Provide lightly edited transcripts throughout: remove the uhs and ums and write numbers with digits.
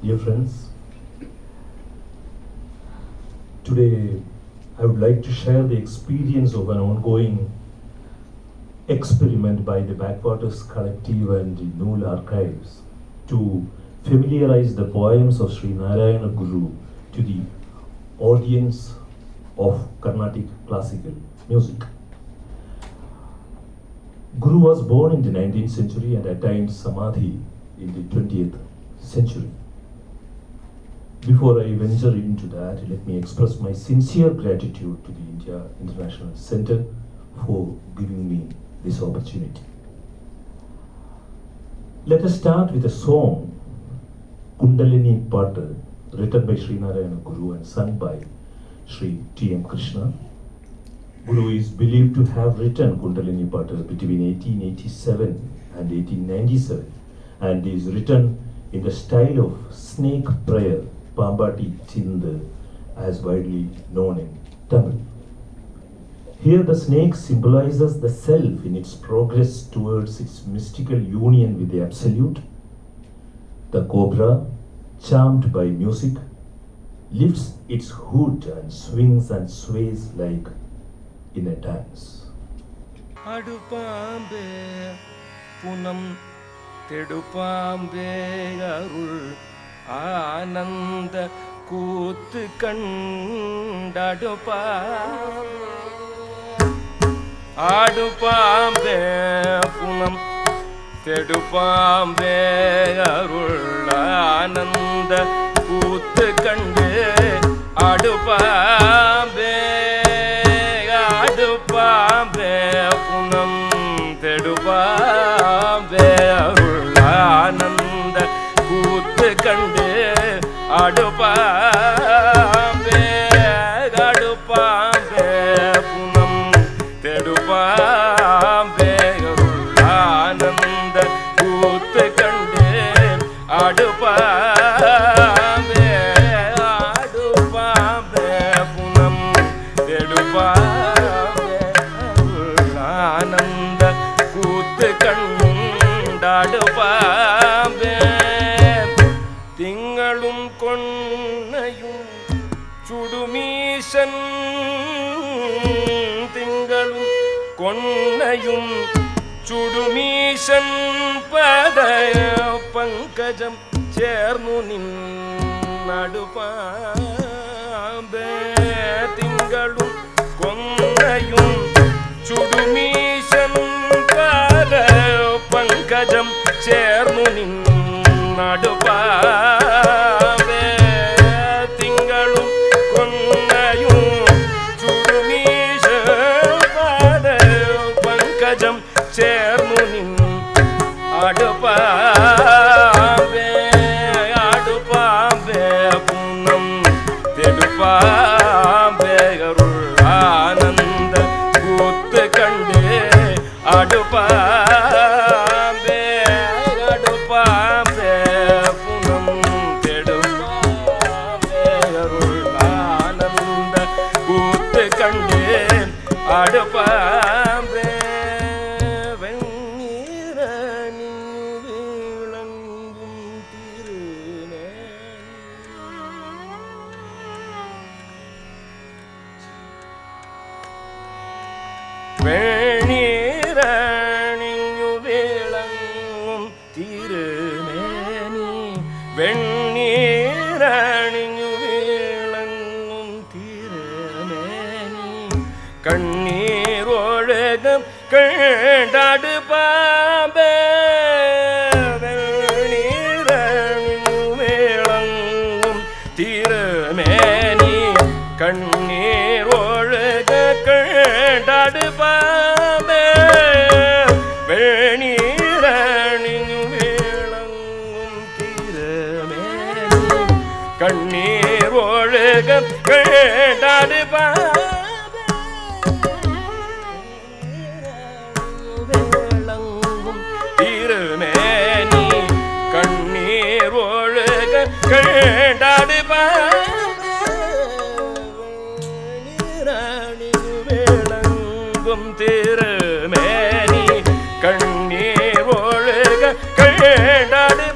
Dear friends, today I would like to share the experience of an ongoing experiment by the Backwaters Collective and the Nool Archives to familiarize the poems of Sri Narayana Guru to the audience of Carnatic classical music. Guru was born in the 19th century and attained Samadhi in the 20th century. Before I venture into that, let me express my sincere gratitude to the India International Center for giving me this opportunity. Let us start with a song, Kundalini Pata, written by Sri Narayana Guru and sung by Sri T.M. Krishna. Guru is believed to have written Kundalini Pata between 1887 and 1897 and is written in the style of snake prayer, Pambati Chinda, as widely known in Tamil. Here the snake symbolizes the self in its progress towards its mystical union with the Absolute. The cobra, charmed by music, lifts its hood and swings and sways like in a dance. Adupambe punam tedupambe arul ananda kootu kandadupa adupambe punam tedupambe arul ananda kootu kande adupambe adupambe punam tedupambe arul ananda kootu kande adupambe adupambe punam tedupambe arul ananda kootu kande adupambe adupambe punam tedupambe arul ananda kootu kandadupambe திங்களும் கொன்னையும் சுடுமீசன் திங்களும் கொன்னையும் சுடுமீசன் பதய பங்கஜம் சேர்ந்து நின்னடுபாம்பே திங்களும் கொன்னையும் சுடுமீசன் பதய பங்கஜம் சேர்ந்து நடுபாவே திங்களும் கொன்னையும் சுடுமீச பாத பங்கஜம் சேர்ந்து நின் அடுபாவே அடுபாவே புன்னம் தெடுபாவே அருள் ஆனந்த கூத்து கண்டு அடுபாவே அடுபாவே புனம் தெடுபாவே அருள் ஆனந்த கூத்து கண்டு அடுபாவே வெண்ணீரணில் விளங்கும் திருநேனி வெண்ணீரணில் விளங்கும் திருநேனி கண்ணீர் ஒழுகம் கண்டாடு பாம்பே வெண்ணீரணில் விளங்கும் திருமேனி கண்ணீர் ஒழுக கண்டாடு பாம்பே வெண்ணீரணில் விளங்கும் திருமேனி கண்ணீர் ஒழுக கண்டாடு பாம்பே விளங்கும் திருமேனி கண்ணீர் ஒழுக கண்டாடு விளங்கும் திருமேனி கண்ணீர் ஒழுக கண்டாடு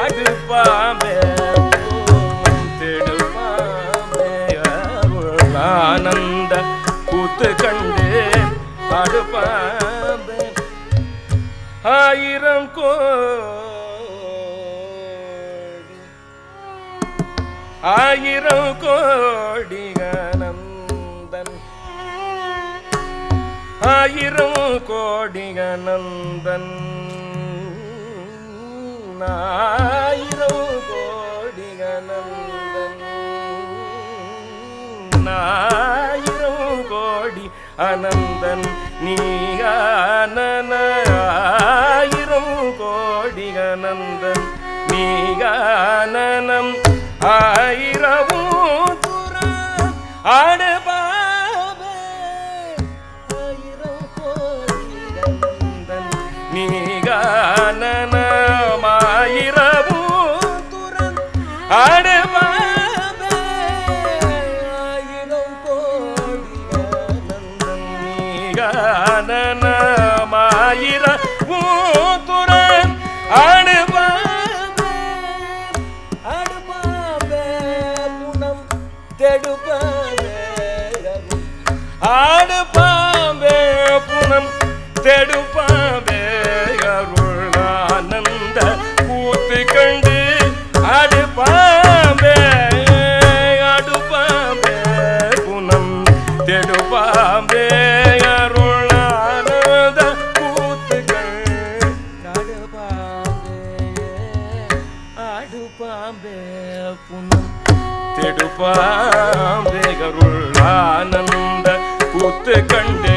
அடுப்பாம்பே தெடுப்பாம்பே அருள் ஆனந்த கூத்து கண்டு அடுப்பாம்பே ஆயிரம் கோடி அனந்தன் ஆயிரம் கோடி அனந்தன் ஆயிரம் கோடி அனந்தன் ஆயிரம் கோடி அனந்தன் நீகானன ஆயிரம் கோடி அனந்தன் நீகானனம் ஆயிரவும் துரம் ஆடுபாவே ஆயிரம் கோடி அனந்தன் நீகானனம் ஆயிரவும் துரம் ஆடுபாவே ஆயிரம் கோடி அனந்தன் நீகானனம் ஆயிரவும் துரம் ஆடுபாவே அடுப்பாம்பே குணம் தெடுப்பாம்பே ஆடுபாம்பே புனம் தெடுப்பாம்பே அருள் ஆனந்த கூத்து கண்டு அடுப்பாம்பே அடுப்பாம்பே புனம் தெடுப்பாம்பே அருள் ஆனந்த கூத்து கண்டு அடுப்பாம்பே புனம் தெடுப்பாம்பே அருள் ஆனந்த கூத்து கண்டு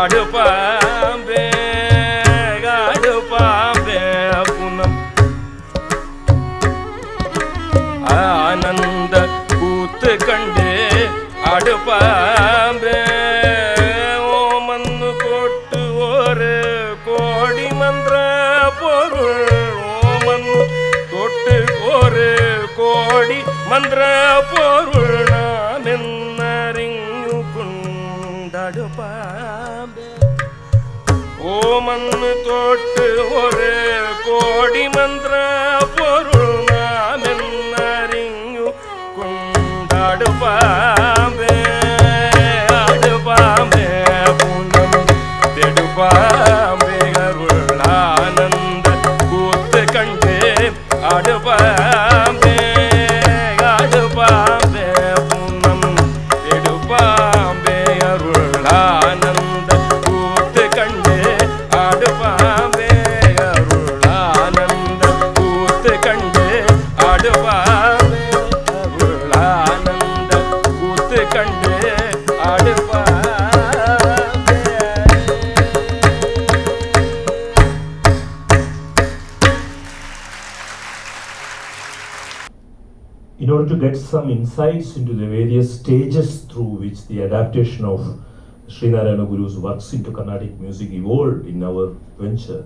அடுப்பாம்பே அடுப்பாம்பே புனம் ஆனந்த கூத்து கண்டு அடுப்பாம்பே ஓமன்னு கொட்டு ஒரு கோடி மந்திர பொருள் ஓமன்னு கொட்டு ஒரு கோடி மந்திர பொருள் நாம் என்னறிஞு கொண்டடுப்பாம்பே ஓமன்னு தொட்டு ஒரு கோடி மந்திர பொருள் நாம் என்னறிஞு கொண்டடுப்பாம்பே அடுப்பாம்பே புனம் தெடுப்பாம்பே அருள் ஆனந்த கூத்து கண்டு அடுப்பாம்பே அடுப்பாம்பே புனம் தெடுப்பாம்பே அருள் ஆனந்த கூத்து கண்டு அடுப்பாம்பே அருள் ஆனந்த கூத்து கண்டு அடுப்பாம்பே அருள் ஆனந்த கூத்து கண்டு அடுப்பாம்பே. In order to get some insights into the various stages through which the adaptation of Srinarayana Guru's works into Carnatic music evolved in our venture,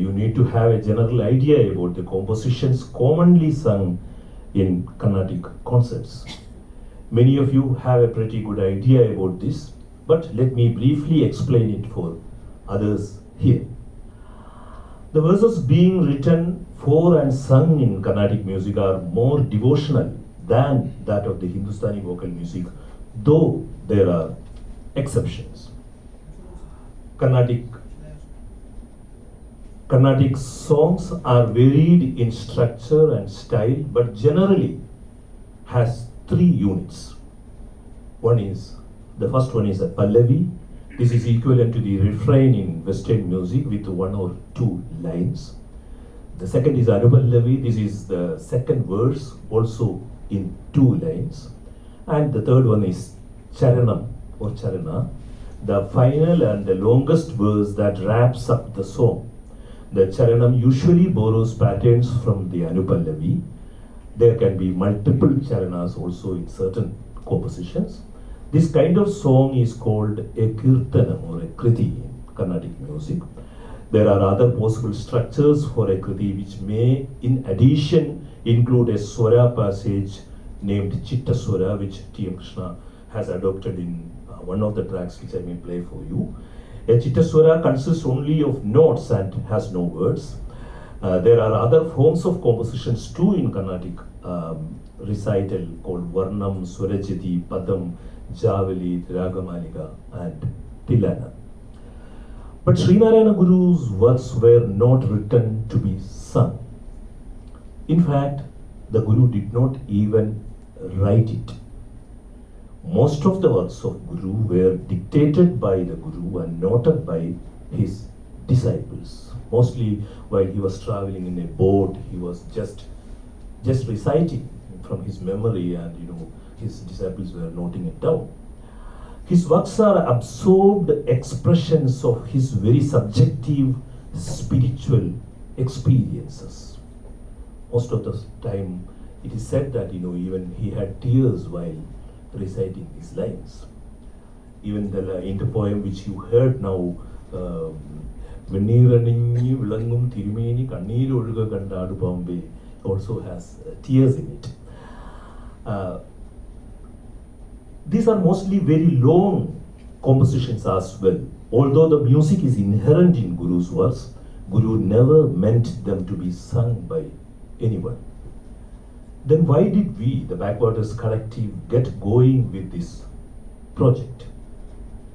you need to have a general idea about the compositions commonly sung in Carnatic concerts. Many of you have a pretty good idea about this, but let me briefly explain it for others here. The verses being written for and sung in Carnatic music are more devotional than that of the Hindustani vocal music, though there are exceptions. Carnatic songs are varied in structure and style, but generally has three units. The first one is a Pallavi. This is equivalent to the refrain in Western music with one or two lines. The second is Anupallavi. This is the second verse, also in two lines. And the third one is Charanam or Charana, the final and the longest verse that wraps up the song. The Charanam usually borrows patterns from the Anupallavi. There can be multiple Charanas also in certain compositions. This kind of song is called a Kirtanam or a Kriti in Carnatic music. There are other possible structures for a Kriti which may in addition include a Swara passage named Chitta Swara, which T.M. Krishna has adopted in one of the tracks which I may play for you. A Chittaswara consists only of notes and has no words. There are other forms of compositions too in Carnatic recital called Varnam, Swarajati, Padam, Javali, Ragamalika, and Tilana. But Srinarayana Guru's works were not written to be sung. In fact, the Guru did not even write it. Most of the works of Guru were dictated by the Guru and noted by his disciples. Mostly while he was traveling in a boat, he was just reciting from his memory, and his disciples were noting it down. His works are absorbed expressions of his very subjective spiritual experiences. Most of the time, it is said that even he had tears while reciting these lines. Even in the poem which you heard now, Venniranningi Vilangum Tirumeni Kannir Oluga Kandadu Pambe, also has tears in it. These are mostly very long compositions as well. Although the music is inherent in Guru's works, Guru never meant them to be sung by anyone. Then why did we, the Backwaters Collective, get going with this project?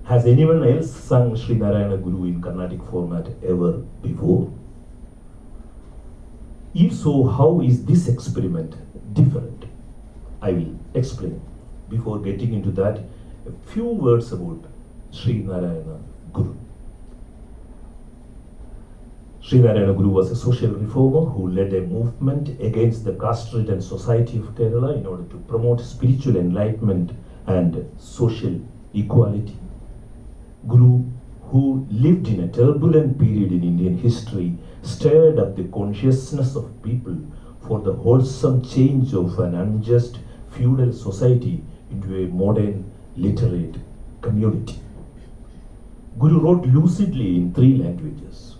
Has anyone else sung Sri Narayana Guru in Carnatic format ever before? If so, how is this experiment different? I will explain. Before getting into that, a few words about Sri Narayana Guru. Sri Narayana Guru was a social reformer who led a movement against the caste-ridden society of Kerala in order to promote spiritual enlightenment and social equality. Guru, who lived in a turbulent period in Indian history, stirred up the consciousness of people for the wholesome change of an unjust feudal society into a modern literate community. Guru wrote lucidly in 3 languages: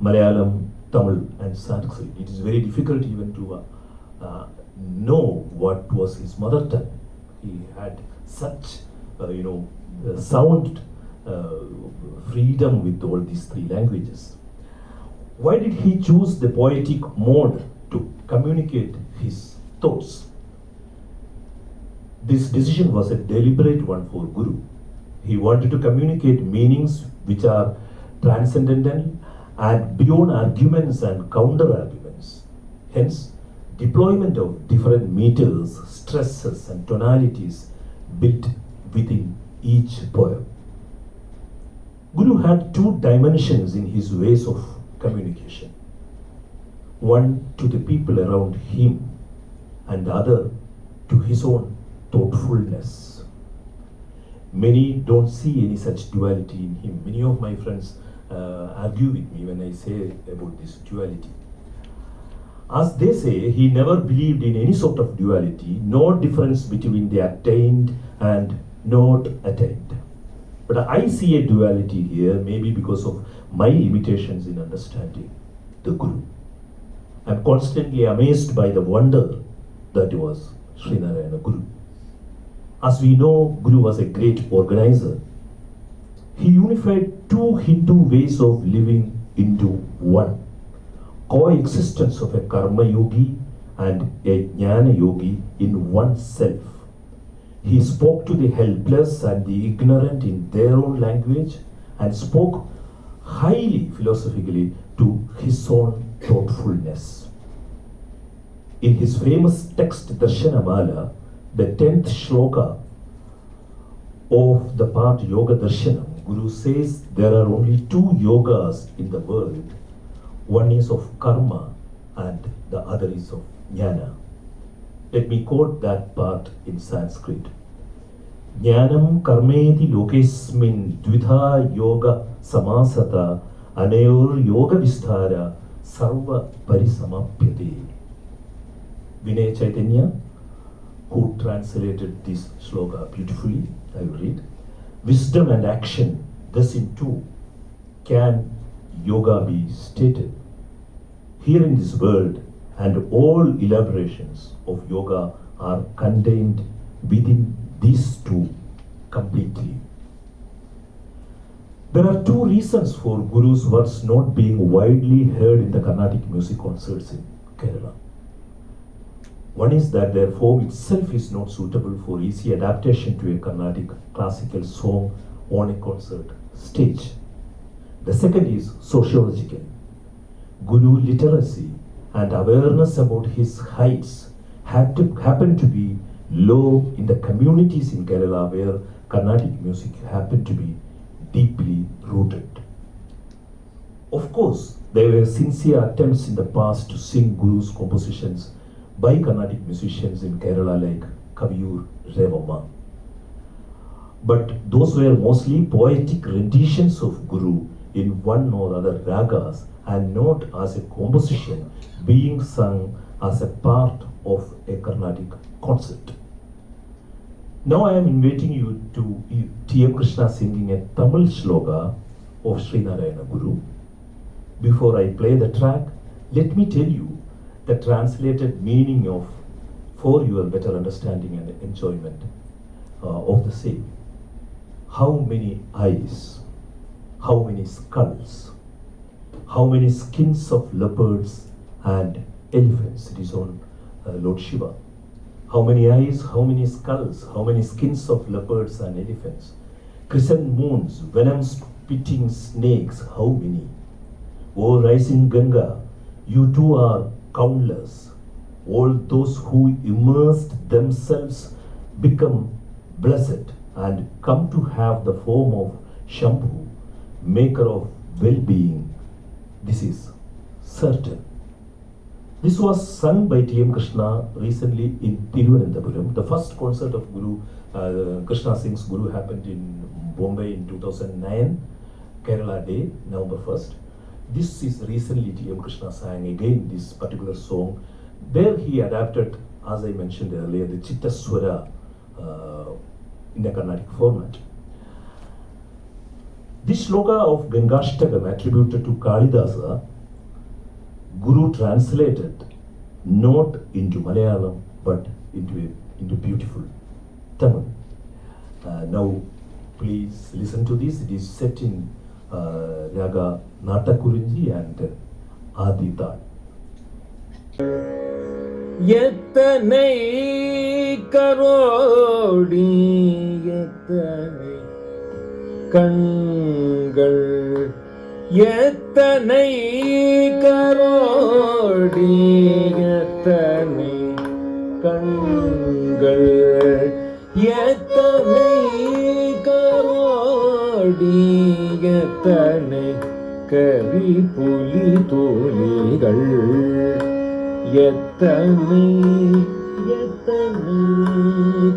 Malayalam, Tamil, and Sanskrit. It is very difficult even to know what was his mother tongue. He had such, sound freedom with all these 3 languages. Why did he choose the poetic mode to communicate his thoughts? This decision was a deliberate one for Guru. He wanted to communicate meanings which are transcendental and beyond arguments and counter-arguments. Hence, deployment of different meters, stresses, and tonalities built within each poem. Guru had 2 dimensions in his ways of communication. One to the people around him, and the other to his own thoughtfulness. Many don't see any such duality in him. Many of my friends argue with me when I say about this duality. As they say, he never believed in any sort of duality, no difference between the attained and not attained. But I see a duality here, maybe because of my limitations in understanding the Guru. I'm constantly amazed by the wonder that was Sri Narayana Guru. As we know, Guru was a great organizer. He unified 2 Hindu ways of living into one: coexistence of a karma yogi and a jnana yogi in oneself. He spoke to the helpless and the ignorant in their own language and spoke highly philosophically to his own thoughtfulness. In his famous text Darshanamala, the 10th shloka of the part Yoga Darshanam, Guru says there are only 2 yogas in the world. One is of karma and the other is of jnana. Let me quote that part in Sanskrit. Jnanam karmeti lokesmin dvidha yoga samasata anayor yoga vistara sarva parisamapyate. Vinay Chaitanya, who translated this shloka beautifully, I will read. Wisdom and action, thus in 2, can yoga be stated. Here in this world, and all elaborations of yoga are contained within these 2 completely. There are two reasons for Guru's works not being widely heard in the Carnatic music concerts in Kerala. One is that their form itself is not suitable for easy adaptation to a Carnatic classical song on a concert stage. The second is sociological. Guru literacy and awareness about his heights happen to be low in the communities in Kerala where Carnatic music happened to be deeply rooted. Of course, there were sincere attempts in the past to sing Guru's compositions by Carnatic musicians in Kerala like Kaviyur Revamma. But those were mostly poetic renditions of Guru in one or other ragas and not as a composition being sung as a part of a Carnatic concert. Now I am inviting you to T.M. Krishna singing a Tamil shloka of Srinarayana Guru. Before I play the track, let me tell you the translated meaning of, for your better understanding and enjoyment of the same. How many eyes, how many skulls, how many skins of leopards and elephants. It is on Lord Shiva. How many eyes, how many skulls, how many skins of leopards and elephants. Crescent moons, venom-spitting snakes, how many? O rising Ganga, you too are countless. All those who immersed themselves become blessed and come to have the form of Shambhu, maker of well-being. This is certain. This was sung by T.M. Krishna recently in Thiruvananthapuram. The first concert of Guru, Krishna Sings Guru, happened in Bombay in 2009, Kerala Day, November 1st. This is recently T.M. Krishna sang again this particular song. There he adapted, as I mentioned earlier, the Chittaswara in the Carnatic format. This shloka of Gangashtakam attributed to Kalidasa, Guru translated not into Malayalam but into beautiful Tamil. Now please listen to this. It is set in Raga Natakurunji and Adita. எத்தனை கரோடி எத்தனை கண்கள் எத்தனை கரோடி எத்தனை கண்கள் எத்தனை கரோடி எத்தனை கவி புலி தோழிகள் எத்தனை எத்தனை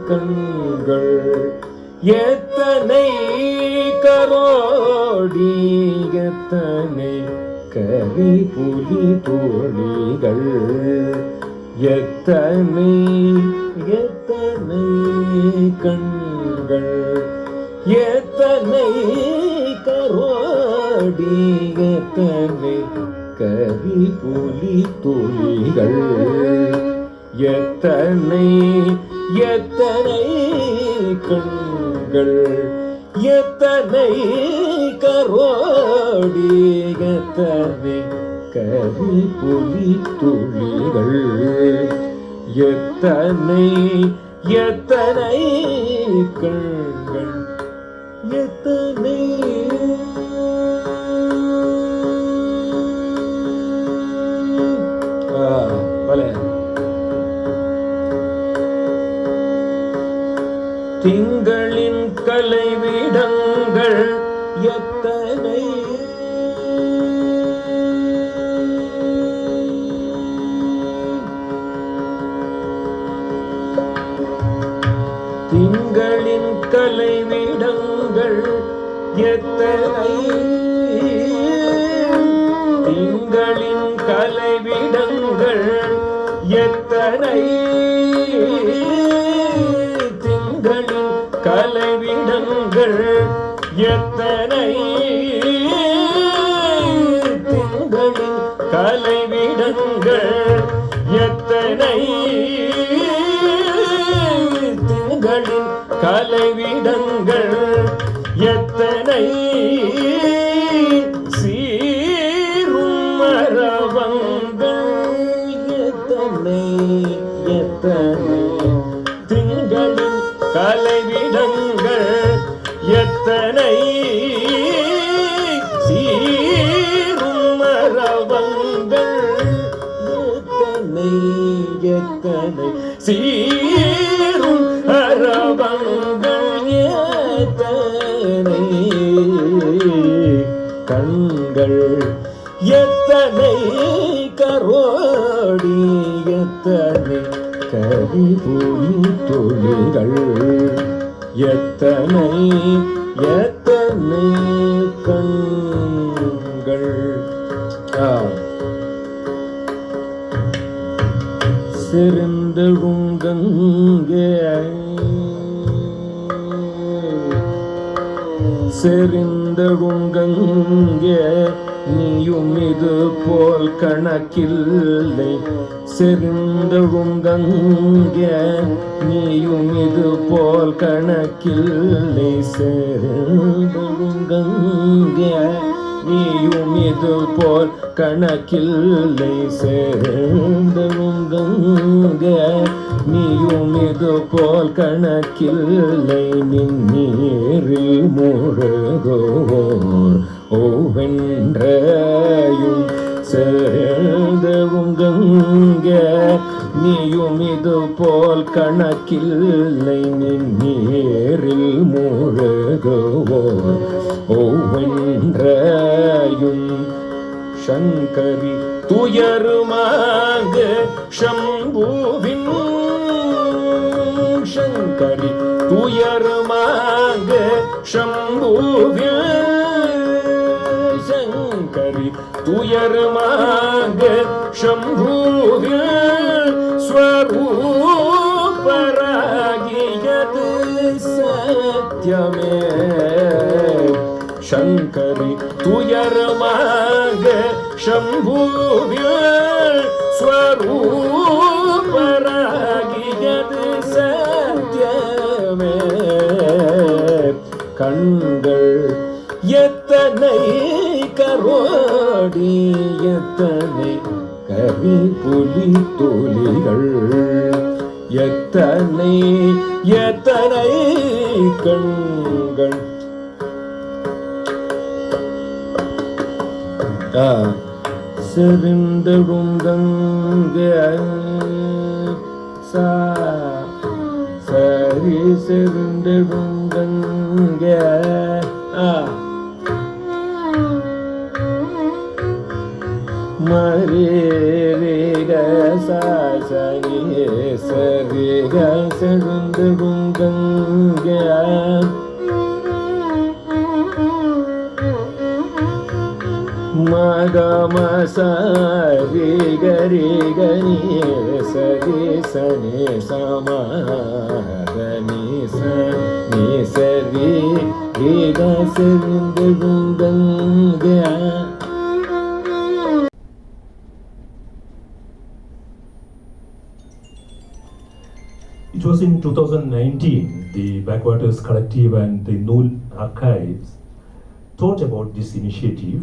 கண்கள் எத்தனை கரோடி எத்தனை கவி புலி தோழிகள் எத்தனை எத்தனை கண்கள் எத்தனை கரோடி எத்தனை கவி புலி தோழிகள் எத்தனை எத்தனை கண்கள் எத்தனை கரோடி எத்தனை கவி புலி தோழிகள் எத்தனை எத்தனை கண்கள் எத்தனை திங்களின் கலைவிடங்கள் எத்தனை திங்களின் கலைவிடங்கள் எத்தனை திங்களின் கலைவிடங்கள் எத்தனை திங்களின் கலைவிடங்கள் எத்தனை திங்களின் கலைவிடங்கள் எத்தனை திங்களின் கலைவிடங்கள் எத்தனை எத்தனை சீரும் மரவங்கள் எத்தனை எத்தனை திங்களின் கலைவிடங்கள் எத்தனை சீரும் மரவங்கள் எத்தனை எத்தனை சீரும் அரவங்கள் எத்தனை கண்கள் எத்தனை கரோடி எத்தனை கரிபுலி துளிகள் எத்தனை எத்தனை கண்கள் செறிந்தழுங்கங்கே நீயும் இது போல் கணக்கில்லை செறிந்தழுங்கங்கே நீயும் இது போல் கணக்கில்லை செறிந்தழுங்கங்கே நீயும் இது போல் கணக்கில்லை சேர்ந்தழுங்கங்கே நீயும் இது போல் கணக்கில்லை நின்னீரில் முழுகுவோர் ஒவ்வென்றையும் சேர்ந்தழுங்கங்கே நீயும் இது போல் கணக்கில்லை நின்னீரில் முழுகுவோர் ஒவ்வென்றையும் சங்கரி துயருமாக சம்புவின் சங்கரி துயருமாக சம்புவில் சங்கரி துயருமாக சம்புவில் ஸ்வரூபராகியது சத்யமே சங்கரி துயரமாக சம்புவில் ஸ்வரூபராகியது சத்யமே கண்கள் எத்தனை கரோடி எத்தனை கரிபுலி துளிகள் எத்தனை எத்தனை கண்கள் செறிந்தழுங்கங்கே சரி செறிந்தழுங்கங்கே மரேரிக சரி சரிக செறிந்தழுங்கங்கே மகம சரி கரி கரி சரி சனி சமகனி சனி சரி ரீக செறிந்தழுங்கங்க. It was in 2019, the Backwaters Collective and the Nool Archives thought about this initiative.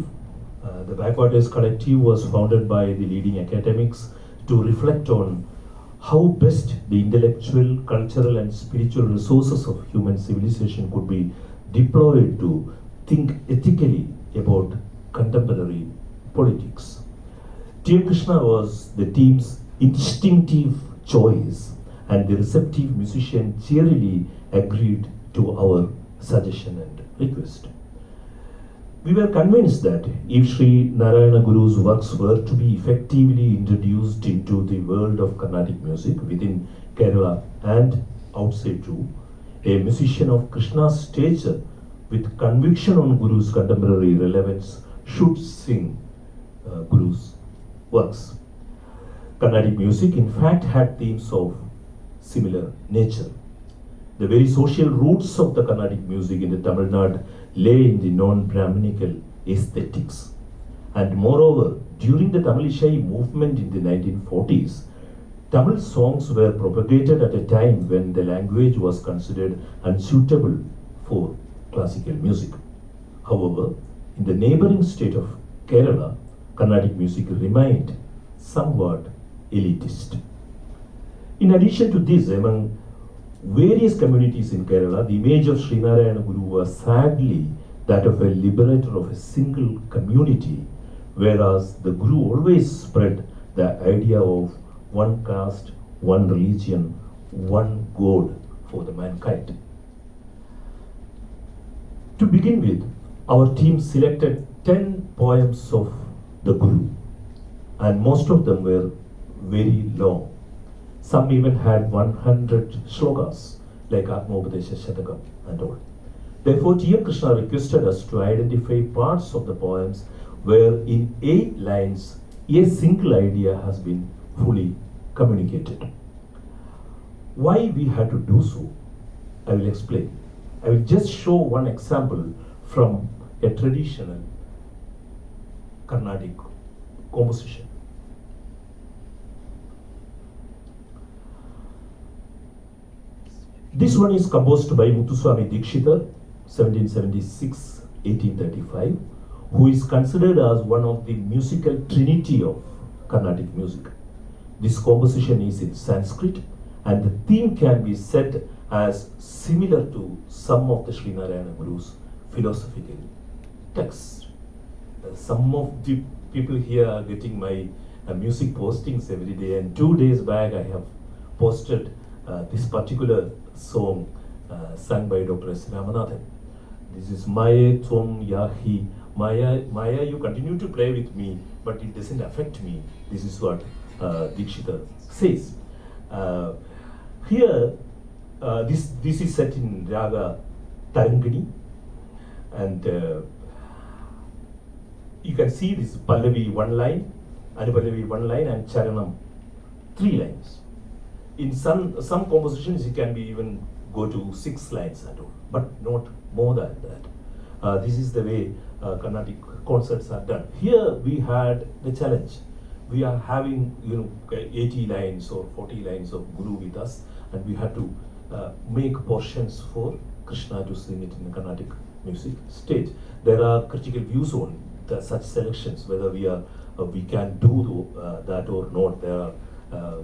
The Backwaters Collective was founded by the leading academics to reflect on how best the intellectual, cultural and spiritual resources of human civilization could be deployed to think ethically about contemporary politics. T.M. Krishna was the team's instinctive choice, and the receptive musician cheerily agreed to our suggestion and request. We were convinced that if Sri Narayana Guru's works were to be effectively introduced into the world of Carnatic music within Kerala and outside too, a musician of Krishna's stature with conviction on Guru's contemporary relevance should sing Guru's works. Carnatic music in fact had themes of similar nature. The very social roots of the Carnatic music in the Tamil Nadu lay in the non-Brahminical aesthetics. And moreover, during the Tamilishai movement in the 1940s, Tamil songs were propagated at a time when the language was considered unsuitable for classical music. However, in the neighboring state of Kerala, Carnatic music remained somewhat elitist. In addition to this, among various communities in Kerala, the image of Srinarayana Guru was sadly that of a liberator of a single community, whereas the Guru always spread the idea of one caste, one religion, one God for the mankind. To begin with, our team selected 10 poems of the Guru, and most of them were very long. Some even had 100 shlokas, like Atmopadesha Shatakam and all. Therefore, T.M. Krishna requested us to identify parts of the poems where in 8 lines, a single idea has been fully communicated. Why we had to do so, I will explain. I will just show one example from a traditional Carnatic composition. This one is composed by Muthuswami Dikshithar, 1776-1835, who is considered as one of the musical trinity of Carnatic music. This composition is in Sanskrit, and the theme can be said as similar to some of the Srinarayana Guru's philosophical texts. Some of the people here are getting my music postings every day, and 2 days back I have posted this particular song sung by Dr. S. Ramanathan. This is Maya Tvom Yahi. Maya, you continue to play with me, but it doesn't affect me. This is what Dikshithar says. Here, this is set in Raga Tarangani, and you can see this Pallavi 1 line, Anupallavi 1 line, and Charanam 3 lines. In some compositions, it can be even go to 6 lines and all, but not more than that. This is the way Carnatic concerts are done. Here we had the challenge. We are having 80 lines or 40 lines of Guru with us, and we had to make portions for Krishna to sing it in the Carnatic music stage. There are critical views on such selections, whether we can do that or not. There are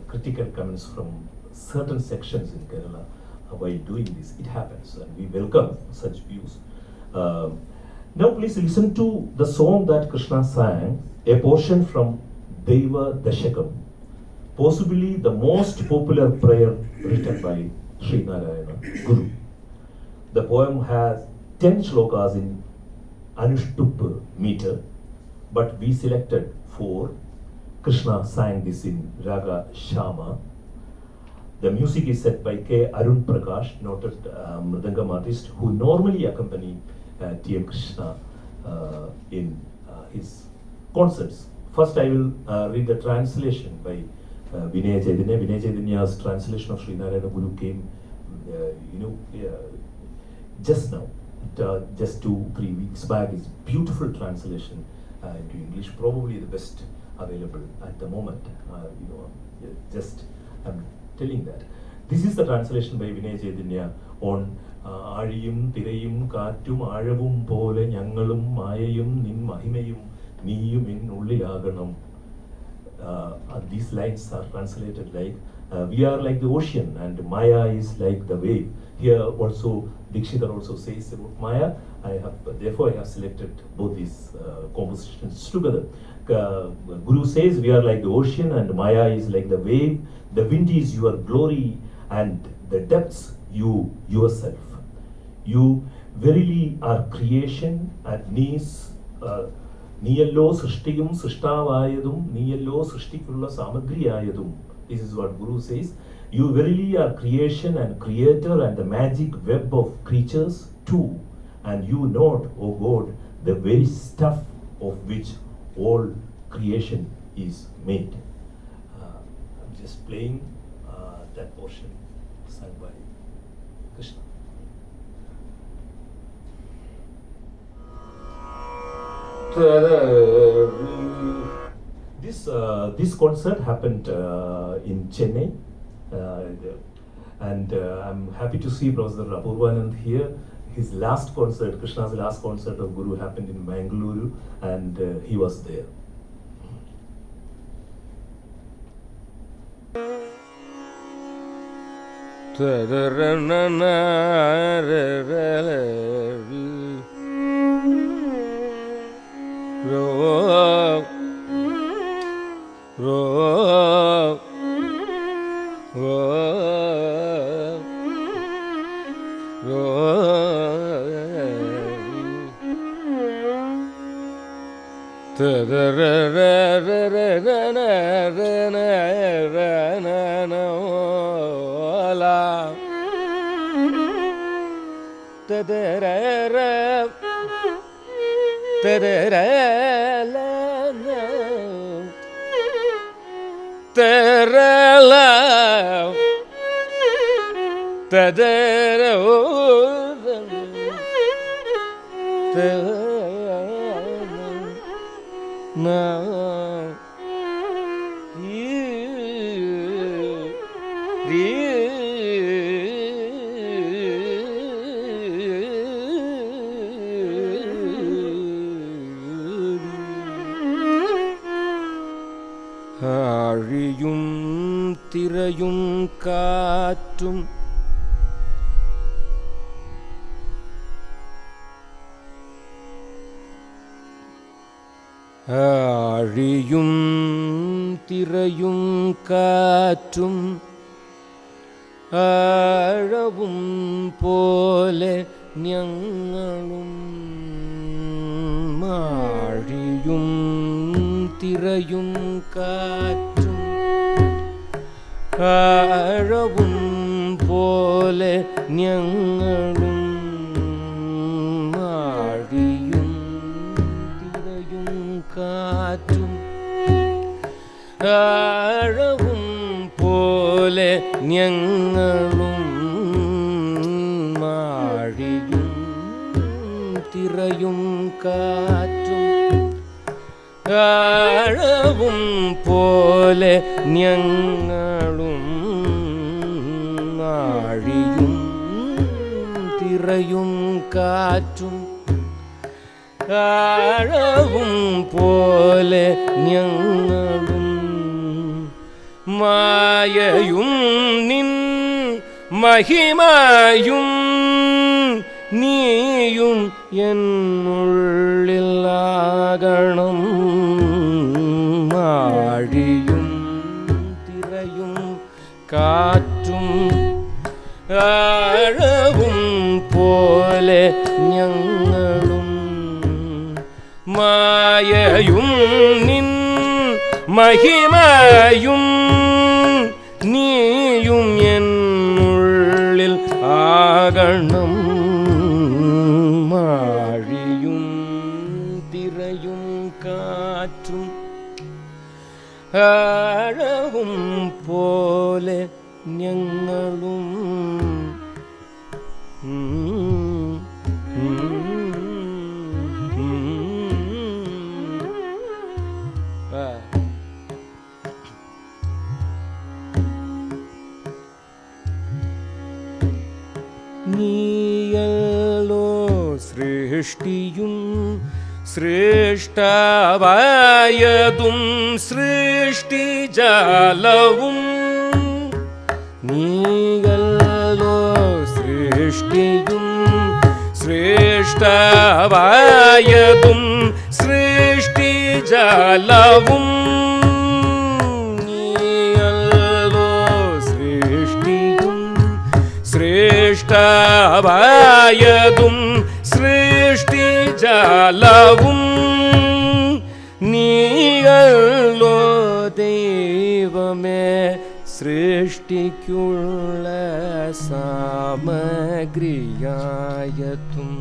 critical comments from certain sections in Kerala while doing this. It happens, and we welcome such views. Now please listen to the song that Krishna sang, a portion from Deva Dashakam, possibly the most popular prayer written by Srinarayana Guru. The poem has 10 shlokas in Anushtup meter, but we selected 4. Krishna sang this in Raga Shama. The music is set by K. Arun Prakash, noted Mridangam artist, who normally accompany T.M. Krishna in his concerts. First, I will read the translation by Vinay Chaitanya. Vinay Chaitanya's translation of Srinarayana Guru came, just now, just 2-3 weeks back. It's beautiful translation into English, probably the best available at the moment. I'm telling that. This is the translation by Vinay Chaitanya on Ariyum, Tirayum, Katum, Aravum, Pole, Yangalum, Mayayum, Nin Mahimayum, Niyum in Ullilaganam. These lines are translated like we are like the ocean and Maya is like the wave. Here also Dikshithar also says about Maya. Therefore I have selected both these compositions together. Guru says we are like the ocean and Maya is like the wave. The wind is your glory and the depths you yourself. You verily are creation and knees. Niyallo Srishtiyum Srishtavayadum, Niyallo Srishtikulla Samagriyayadum. This is what Guru says. You verily are creation and creator and the magic web of creatures too. And you not, O God, the very stuff of which all creation is made. I'm just playing that portion sung by Krishna. This concert happened in Chennai, and I'm happy to see Professor Apurvanand here. his last concert, Krishna's last concert of Guru happened in Mangaluru, and he was there. ஆழியும் திரையும் காற்றும் ஆழியும் திரையும் காற்றும் ஆழவும் போல ஞங்களும் ஆழியும் திரையும் காற்றும் ஆழவும் போல ஞங்களும் ஆழியும் திரையும் காற்றும் ஆழவும் போல ஞங்களும் ஆழியும் திரையும் காற்றும் ஆழவும் போல ஞங்களும் ஆழியும் திரையும் காற்றும் ஆழவும் போல ஞங்களும் மாயையும் நின் மகிமையும் நீயும் என்னுள்ளில் ஆகணும் ஆழியும் திரையும் காற்றும் ஆழவும் போல ஞங்களும் மாயையும் நின் மகிமையும் நீயும் என்னுள்ளில் ஆகணும் ஆழியும் திரையும் காற்றும் ஆழவும் போல ஞங்களும் നീയല്ലോ സൃഷ്ടിയും സൃഷ്ടാവായതും സൃഷ്ടിജാലവും നീയല്ലോ സൃഷ്ടിയും സൃഷ്ടാവായതും സൃഷ്ടിജാലവും നീയല്ലോ സൃഷ്ടിയും സൃഷ്ടാവായതും സൃഷ്ടിജാലവും നീയല്ലോ ദൈവമേ സൃഷ്ടിക്കുള്ള സാമഗ്രിയായതും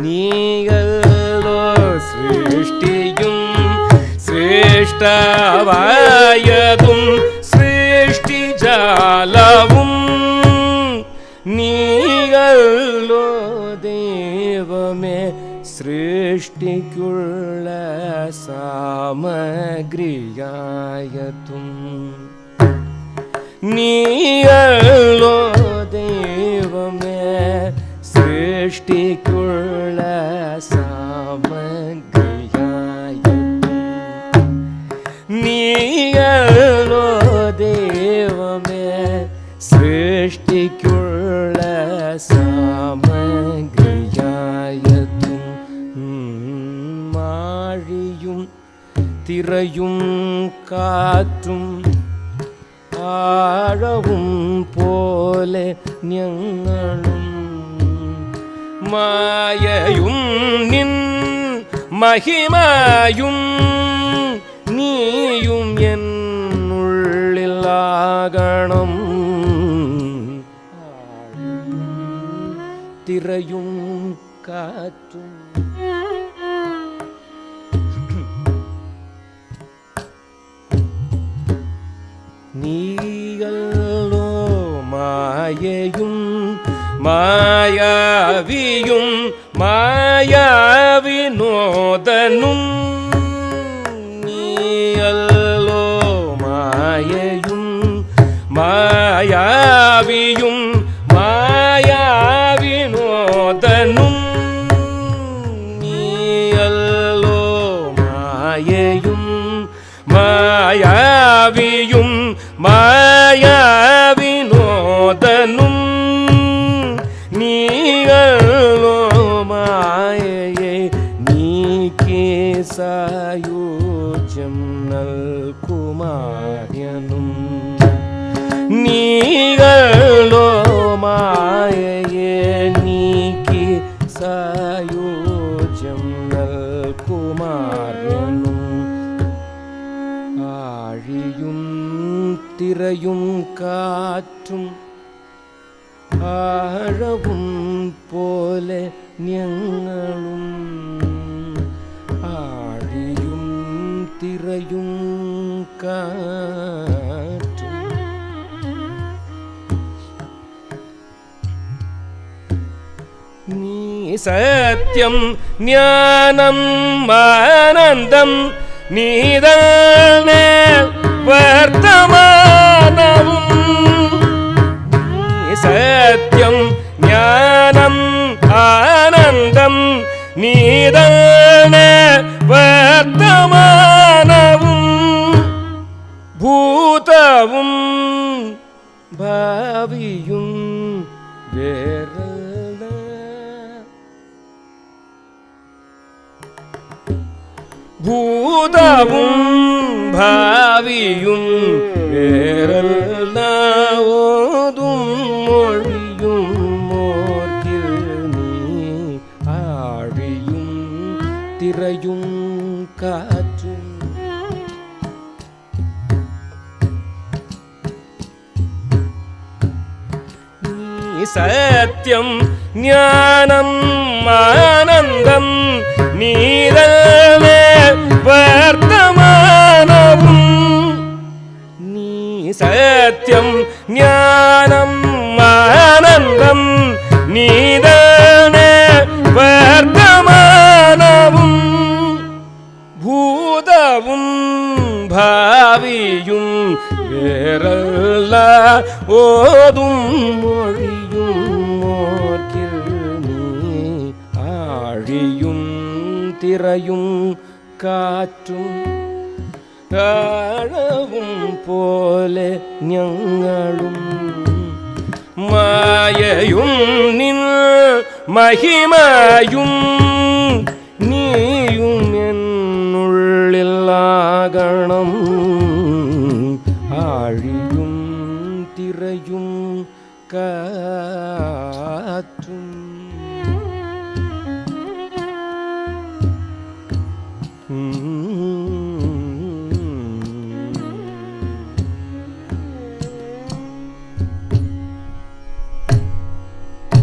നീയല്ലോ സൃഷ്ടിയും സൃഷ്ടാവായതും സൃഷ്ടിജാലവും നീയല്ലോ ദൈവമേ സൃഷ്ടിക്കുള്ള സാമഗ്രിയായതും നീയല്ലോ ദൈവമേ സൃഷ്ടിക്കുള്ള സാമഗ്രിയായെത്തും നീയല്ലോ ദൈവമേ സൃഷ്ടിക്കുള്ള സാമഗ്രിയായെത്തും മാഴിയും തിരയും കാറ്റും ആഴവും പോലെ ഞങ്ങളും മായയും നിൻ മഹിമയും നീയും എന്നുള്ളിലാകണം തിരയും കാറ്റും നീയല്ലോ മായയും മായാവിയും മായാവിനോദനും നീയല്ലോ മായയും മായാവിയും മായാവിനോദനും നീയല്ലോ മായയും മായാവിയും മായാവിനോദനും നീയല്ലോ മായയെ നീക്കേ സായുജ്യം നൽകുമാര്യനും നീയല്ലോ മായയെ നീക്കി സായുജ്യം നൽകുമാര്യനും ആഴിയും തിരയും കാറ്റും ആഴവും പോലെ ഞങ്ങളും ആഴിയും തിരയും കാറ്റും നീ സത്യം ജ്ഞാനം ആനന്ദം നീതന്നെ വർത്തമാനവും നീ സത്യം ജ്ഞാനം ആനന്ദം നീതന്നെ വർത്തമാനവും ഭൂതവും ഭാവിയും വേറല്ല ഭൂതവും ഭാവിയും വേറല്ല ഓതും മൊഴിയും മോർക്കിൽ നീ ആഴിയും തിരയും കാറ്റും നീ സത്യം ജ്ഞാനം ആനന്ദം നീതന്നെ വർത്തമാനവും നീ സത്യം ജ്ഞാനം ആനന്ദം നീതന്നെ വർത്തമാനവും ഭൂതവും ഭാവിയും വേറല്ല ഓതും മൊഴിയും മോർക്കിൽ നീ ആഴിയും തിരയും കാറ്റും ആഴവും പോലെ ഞങ്ങളും മായയും നിൻ മഹിമയും നീയും എന്നുള്ളിലാകണം ആഴിയും തിരയും കാറ്റും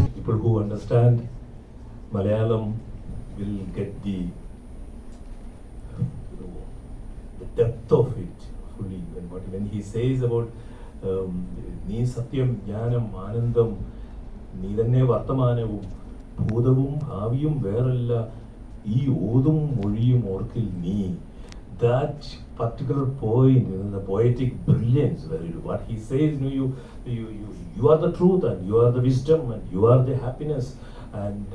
People who understand Malayalam will get the depth of it fully. When he says about നീ സത്യം ജ്ഞാനം ആനന്ദം നീ തന്നെ വർത്തമാനവും ഭൂതവും ഭാവിയും വേറല്ല ഈ ഓതും മൊഴിയും ഓർക്കിൽ നീ, that particular point, the poetic brilliance, what he says, you are the truth and you are the wisdom and you are the happiness and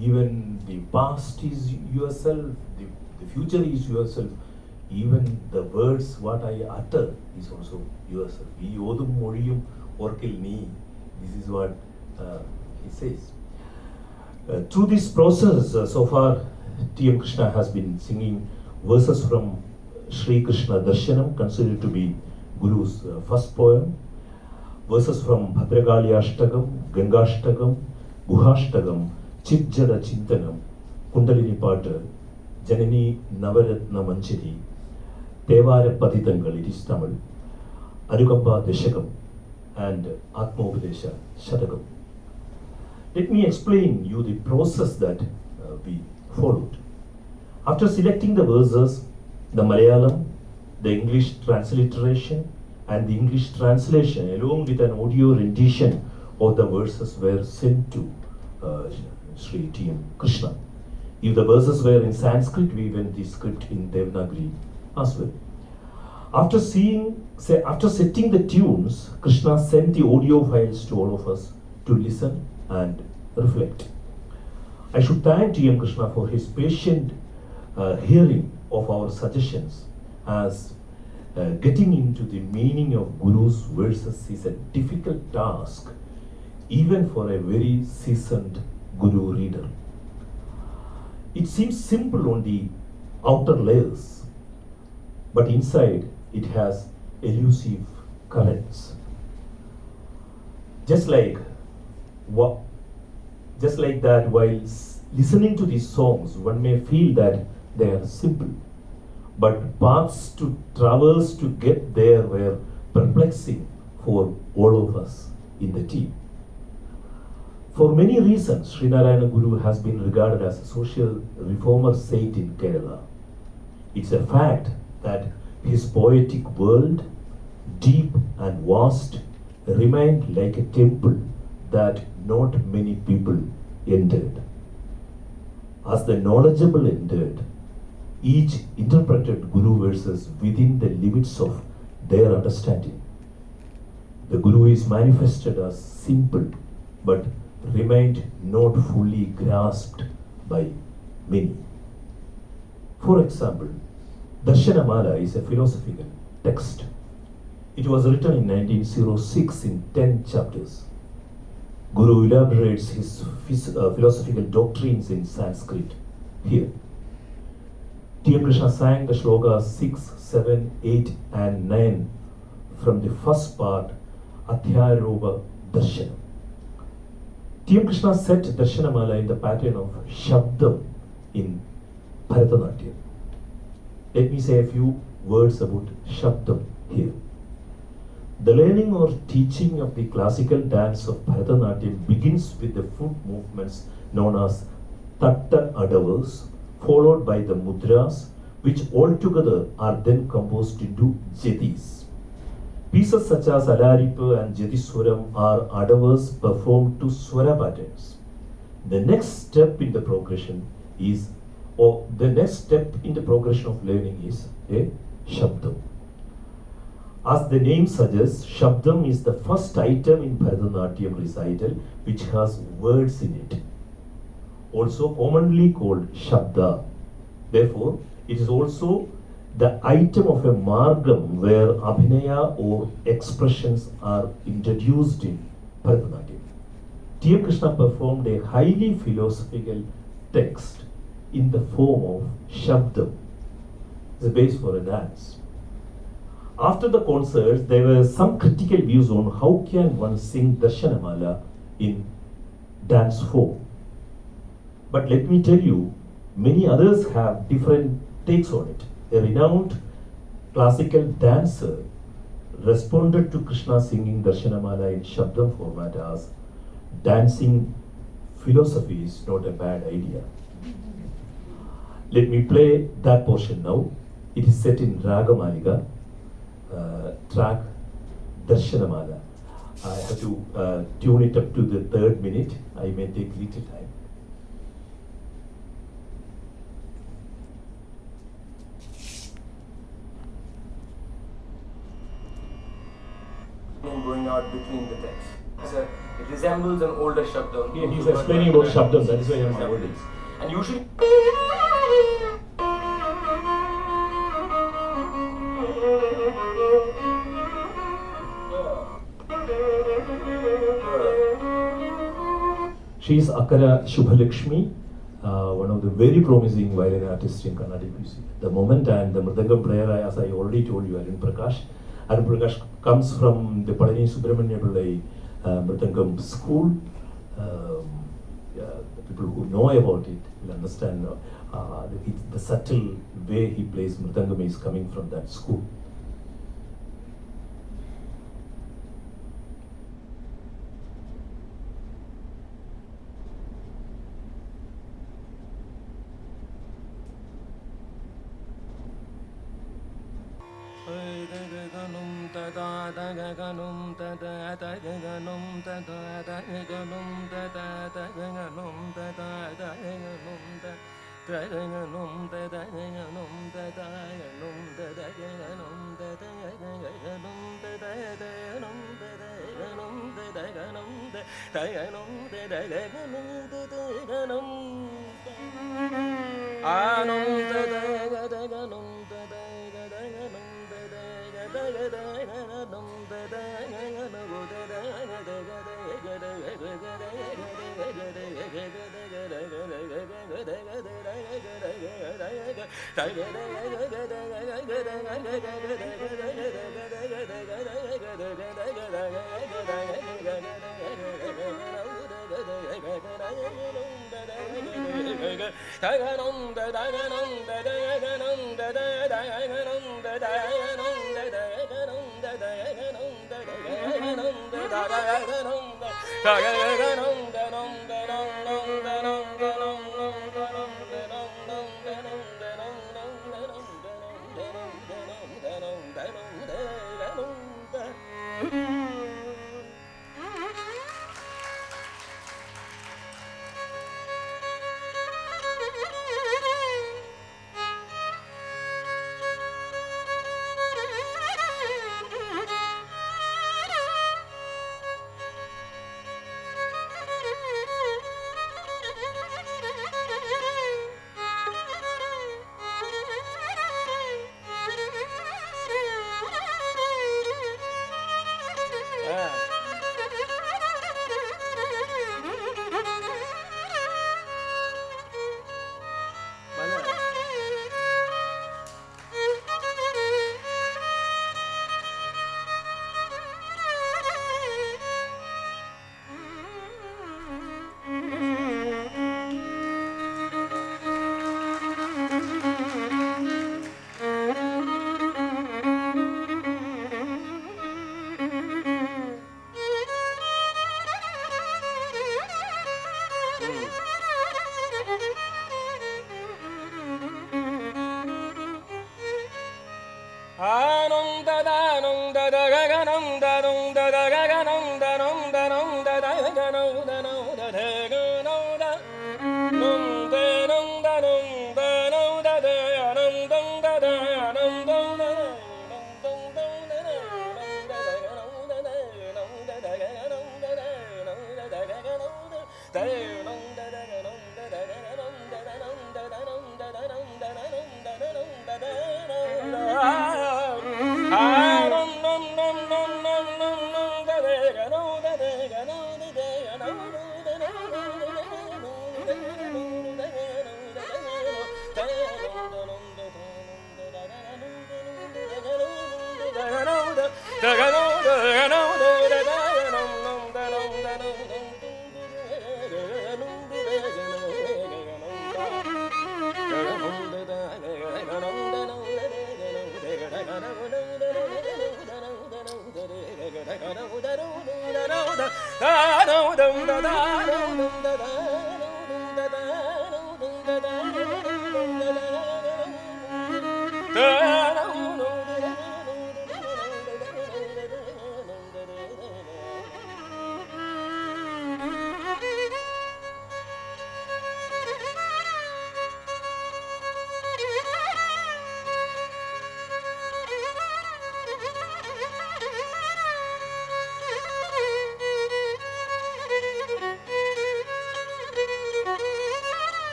even the past is yourself, the future is yourself, even the words what I utter is also yourself. ഈ ഓതും മൊഴിയും ഓർക്കിൽ നീ. This is what he says. Through this process, so far, T.M. Krishna has been singing verses from Sri Krishna Darshanam, considered to be Guru's first poem, verses from Bhadragali Ashtagam, Gangashtakam, Guhashtakam, Chitjada Chintanam, Kundalini Pata, Janani Navaratna Manchari, Devara Patitangal, it is Tamil, Anukampa Deshakam, and Atmopadesha Shatakam. Let me explain you the process that we followed. After selecting the verses, the Malayalam, the English transliteration, and the English translation, along with an audio rendition of the verses, were sent to Sri T.M. Krishna. If the verses were in Sanskrit, we went the script in Devanagari as well. After setting the tunes, Krishna sent the audio files to all of us to listen and reflect. I should thank T.M. Krishna for his patient hearing of our suggestions, as getting into the meaning of Guru's verses is a difficult task even for a very seasoned Guru reader. It seems simple on the outer layers, but inside it has elusive currents. Just like that, while listening to these songs, one may feel that they are simple, but paths to traverse to get there were perplexing for all of us in the team. For many reasons, Srinarayana Guru has been regarded as a social reformer saint in Kerala. It's a fact that his poetic world, deep and vast, remained like a temple that not many people entered. As the knowledgeable entered, each interpreted Guru verses within the limits of their understanding. The Guru is manifested as simple, but remained not fully grasped by many. For example, Darshanamala is a philosophical text. It was written in 1906 in 10 chapters. Guru elaborates his philosophical doctrines in Sanskrit here. T.M. Krishna sang the shlokas 6, 7, 8 and 9 from the first part, Adhyaropa Darshanam. T.M. Krishna set Darshanamala in the pattern of Shabdam in Bharatanatyam. Let me say a few words about Shabdam here. The learning or teaching of the classical dance of Bharatanatyam begins with the foot movements known as Tatta Adavas, followed by the mudras, which altogether are then composed into jatis. Pieces such as Alaripu and Jatiswaram are adavas performed to swara patterns. The next step in the progression of learning is a Shabdam. As the name suggests, Shabdam is the first item in Bharatanatyam recital which has words in it, also commonly called Shabda. Therefore, it is also the item of a margam where abhinaya or expressions are introduced in Bharatanatyam. T.M. Krishna performed a highly philosophical text in the form of Shabdam, the base for a dance. After the concerts, there were some critical views on how can one sing Darshanamala in dance form. But let me tell you, many others have different takes on it. A renowned classical dancer responded to Krishna singing Darshanamala in Shabdam format as, dancing philosophy is not a bad idea. Let me play that portion now. It is set in Ragamalika, track Darshanamala. I have to tune it up to the 3rd minute. I may take little time. And going out between the text. It resembles an older Shabdam. Yeah, he's explaining about Shabdam, that is why I am avoiding. And usually she is Akara Shubhalakshmi, one of the very promising violin artists in Carnatic music. The moment, and the Mridangam player, as I already told you, Arun Prakash. Arun Prakash comes from the Palani Subramanya Pillai Mridangam school. The people who know about it will understand the subtle way he plays Mridangam is coming from that school.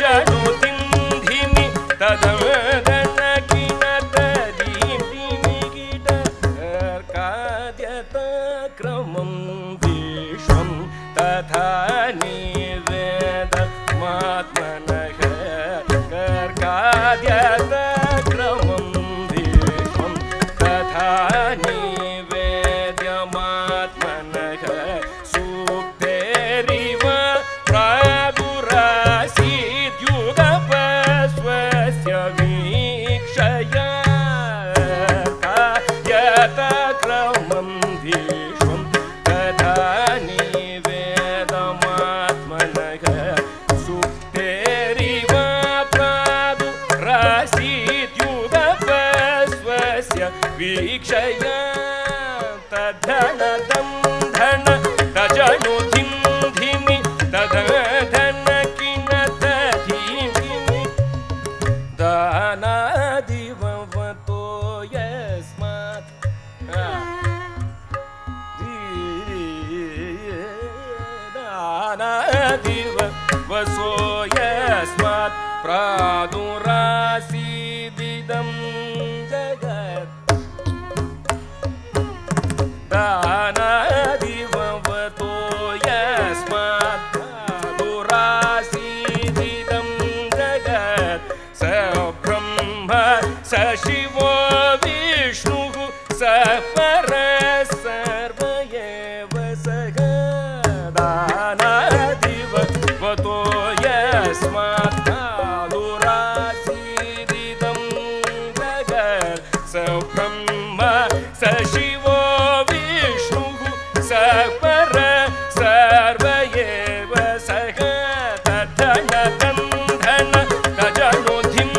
तजनु तिन्धिमि तदं वीक्षय तद्धनदं धन तजनो धिं धिमि तदधन किनत धीमि दानादिवतो यस्मात् दानादिव वसो यस्मात् प्रादुरासीदिदं जगत् दानादिवतो यस्मात् प्रादुरासीदिदं जगत् स ब्रह्म स शिवो विष्णुः स परः सर्व एव सः दानादिवतो यस्मात् प्रादुरासीदिदं जगत् स ब्रह्म स शिवो विष्णुः स परः सर्व एव सः तद्धनदं धन तजनो धिं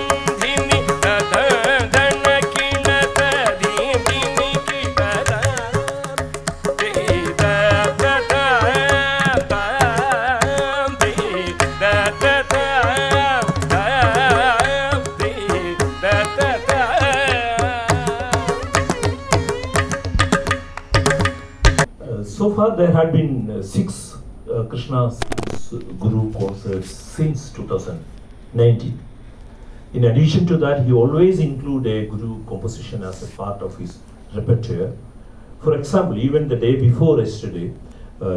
धिमि तद्धन किनत धीमि कितदा So far, there had been 6 Krishna Guru concerts since 2019. In addition to that, he always include a Guru composition as a part of his repertoire. For example, even the day before yesterday,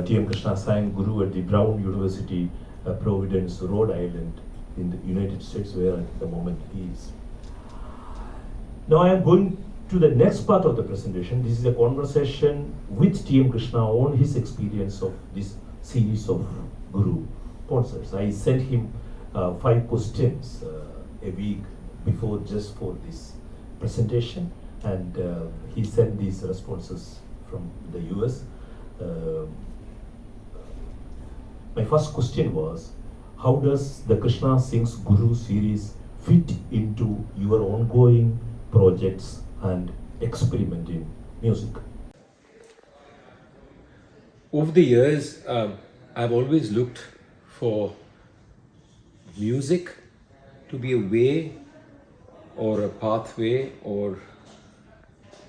T.M. Krishna sang Guru at the Brown University, Providence, Rhode Island, in the United States, where at the moment he is. Now I am going to the next part of the presentation. This is a conversation with T.M. Krishna on his experience of this series of Guru concerts. I sent him 5 questions a week before, just for this presentation, and he sent these responses from the US. My first question was, how does the Krishna Sings Guru series fit into your ongoing projects and experiment in music? Over the years, I've always looked for music to be a way or a pathway or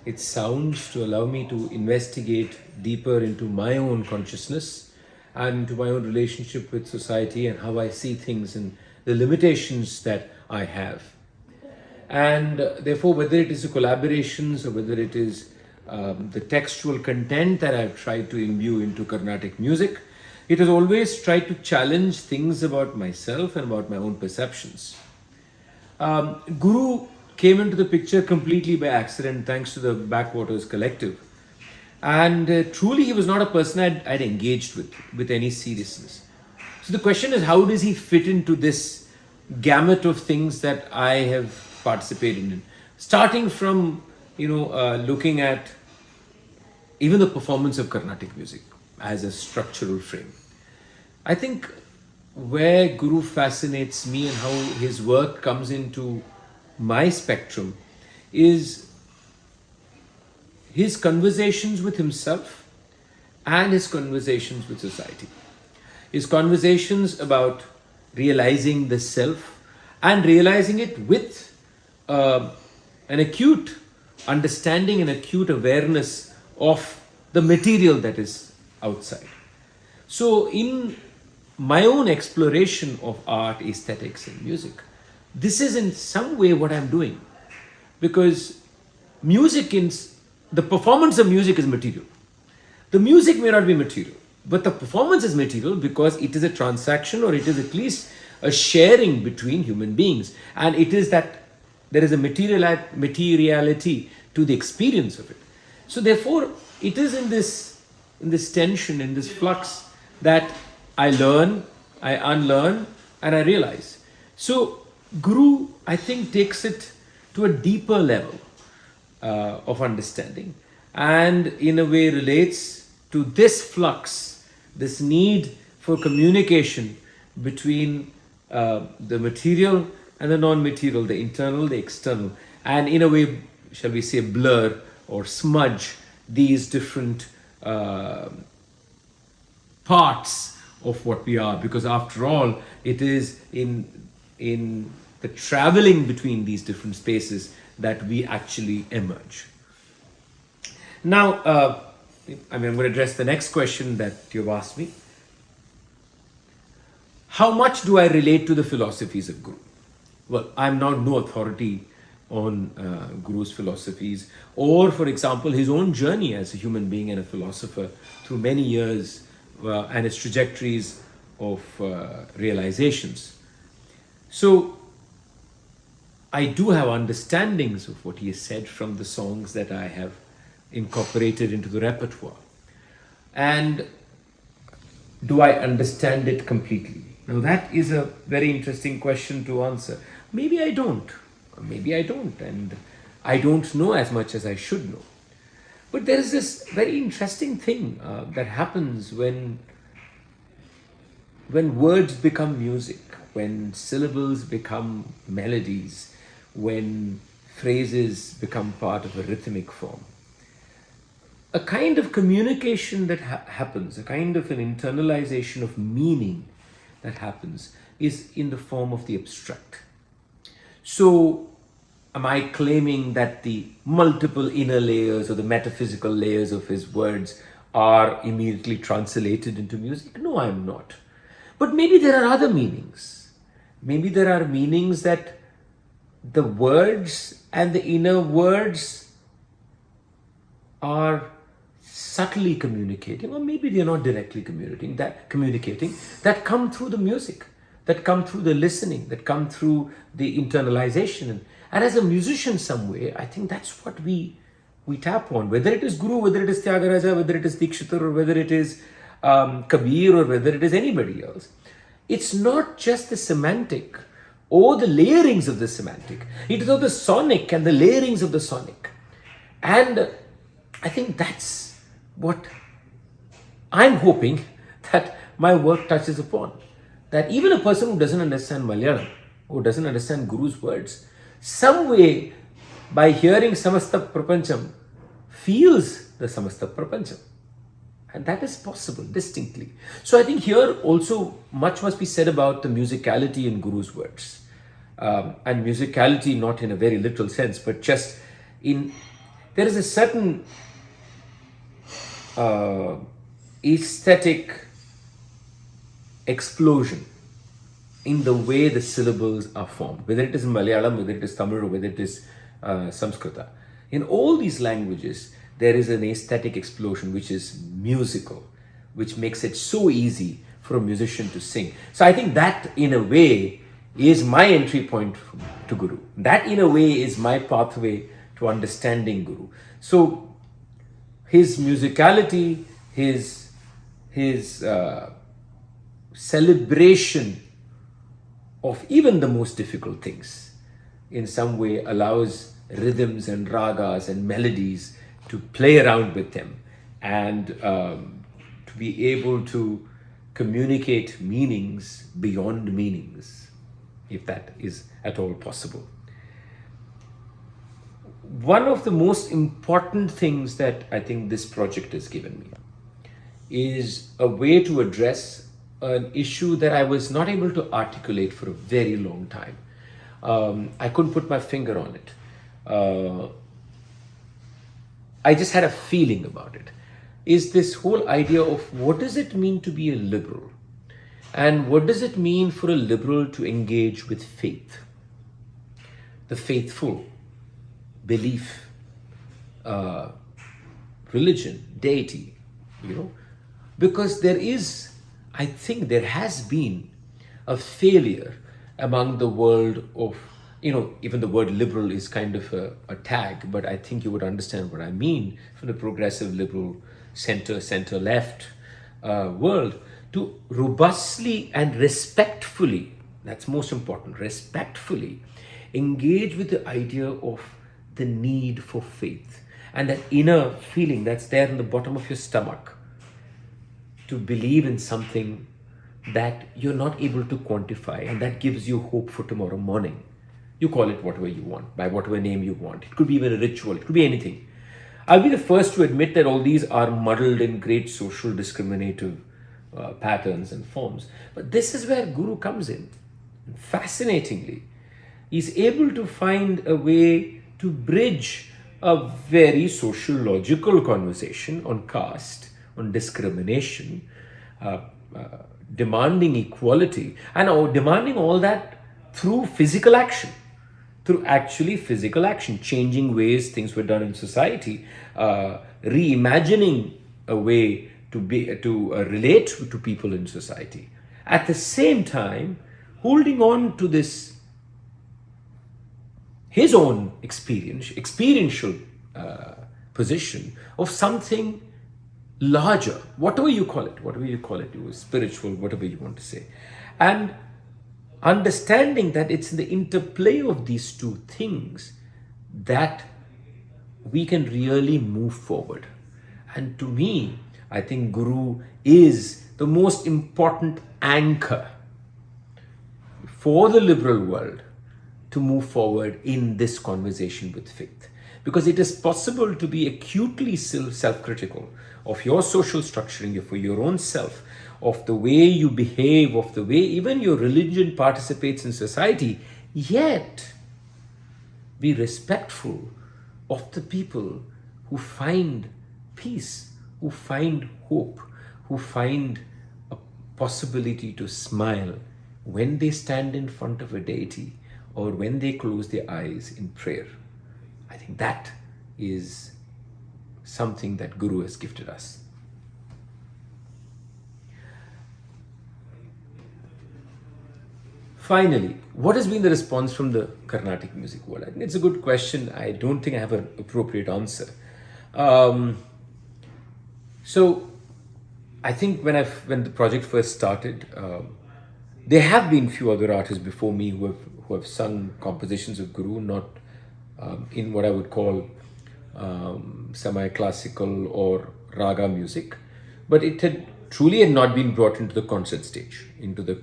its sounds to allow me to investigate deeper into my own consciousness and into my own relationship with society and how I see things and the limitations that I have. And therefore, whether it is the collaborations or whether it is the textual content that I've tried to imbue into Carnatic music, it has always tried to challenge things about myself and about my own perceptions. Guru came into the picture completely by accident, thanks to the Backwaters Collective. And truly, he was not a person I'd engaged with any seriousness. So the question is, how does he fit into this gamut of things that I have participated in? Starting from, looking at even the performance of Carnatic music as a structural frame. I think where Guru fascinates me and how his work comes into my spectrum is his conversations with himself and his conversations with society. His conversations about realizing the self and realizing it with an acute understanding and acute awareness of the material that is outside. So in my own exploration of art, aesthetics and music, this is in some way what I'm doing, because the performance of music is material. The music may not be material, but the performance is material because it is a transaction, or it is at least a sharing between human beings, and it is that there is a materiality to the experience of it. So therefore, it is in this tension, in this flux, that I learn, I unlearn, and I realize. So Guru, I think, takes it to a deeper level of understanding, and in a way relates to this flux, this need for communication between the material and the non-material, the internal, the external, and in a way shall we say, blur or smudge these different parts of what we are, because after all, it is in the traveling between these different spaces that we actually emerge. Now, I'm going to address the next question that you've asked me. How much do I relate to the philosophies of Guru? Well, I'm now no authority on Guru's philosophies, or, for example, his own journey as a human being and a philosopher through many years and his trajectories of realizations. So, I do have understandings of what he has said from the songs that I have incorporated into the repertoire. And do I understand it completely? Now, that is a very interesting question to answer. Maybe I don't. Maybe I don't. And I don't know as much as I should know. But there is this very interesting thing that happens when words become music, when syllables become melodies, when phrases become part of a rhythmic form. A kind of communication that happens, a kind of an internalization of meaning that happens, is in the form of the abstract. So, am I claiming that the multiple inner layers or the metaphysical layers of his words are immediately translated into music? No, I'm not. But maybe there are other meanings. Maybe there are meanings that the words and the inner words are subtly communicating, or maybe they're not directly communicating, that come through the music, that come through the listening, that come through the internalization. And as a musician some way, I think that's what we tap on, whether it is Guru, whether it is Tyagaraja, whether it is Dikshitar, or whether it is Kabir, or whether it is anybody else. It's not just the semantic or the layerings of the semantic. It is of the sonic and the layerings of the sonic. And I think that's what I'm hoping that my work touches upon. That even a person who doesn't understand Malayalam, who doesn't understand Guru's words, some way by hearing Samasta Prapancham feels the Samasta Prapancham. And that is possible distinctly. So I think here also much must be said about the musicality in Guru's words. And musicality not in a very literal sense, but just in, there is a certain aesthetic explosion in the way the syllables are formed, whether it is Malayalam, whether it is Tamil, or whether it is Sanskrita. In all these languages, there is an aesthetic explosion which is musical, which makes it so easy for a musician to sing. So I think that in a way is my entry point to Guru. That in a way is my pathway to understanding Guru. So his musicality, his celebration of even the most difficult things in some way allows rhythms and ragas and melodies to play around with them and to be able to communicate meanings beyond meanings, if that is at all possible. One of the most important things that I think this project has given me is a way to address an issue that I was not able to articulate for a very long time. I couldn't put my finger on it. I just had a feeling about it. Is this whole idea of what does it mean to be a liberal? And what does it mean for a liberal to engage with faith? The faithful, belief, religion, deity, because there is, I think there has been a failure among the world of, even the word liberal is kind of a tag, but I think you would understand what I mean from the progressive liberal center left world, to robustly and respectfully, that's most important, respectfully engage with the idea of the need for faith and that inner feeling that's there in the bottom of your stomach to believe in something that you're not able to quantify and that gives you hope for tomorrow morning. You call it whatever you want, by whatever name you want. It could be even a ritual, it could be anything. I'll be the first to admit that all these are muddled in great social discriminative patterns and forms. But this is where Guru comes in. Fascinatingly, he's able to find a way to bridge a very sociological conversation on caste, on discrimination, demanding equality, and demanding all that through physical action. Through actually physical action, changing ways things were done in society, reimagining a way to relate to people in society. At the same time, holding on to this his own experiential position of something larger, whatever you call it, spiritual, whatever you want to say, and understanding that it's in the interplay of these two things that we can really move forward. And to me, I think Guru is the most important anchor for the liberal world to move forward in this conversation with faith. Because it is possible to be acutely self-critical of your social structuring, for your own self, of the way you behave, of the way even your religion participates in society, yet be respectful of the people who find peace, who find hope, who find a possibility to smile when they stand in front of a deity or when they close their eyes in prayer. I think that is something that Guru has gifted us. Finally, what has been the response from the Carnatic music world? I think it's a good question. I don't think I have an appropriate answer. So, I think when the project first started, there have been few other artists before me who have sung compositions of Guru, not in what I would call semi-classical or raga music, but it had truly not been brought into the concert stage, into the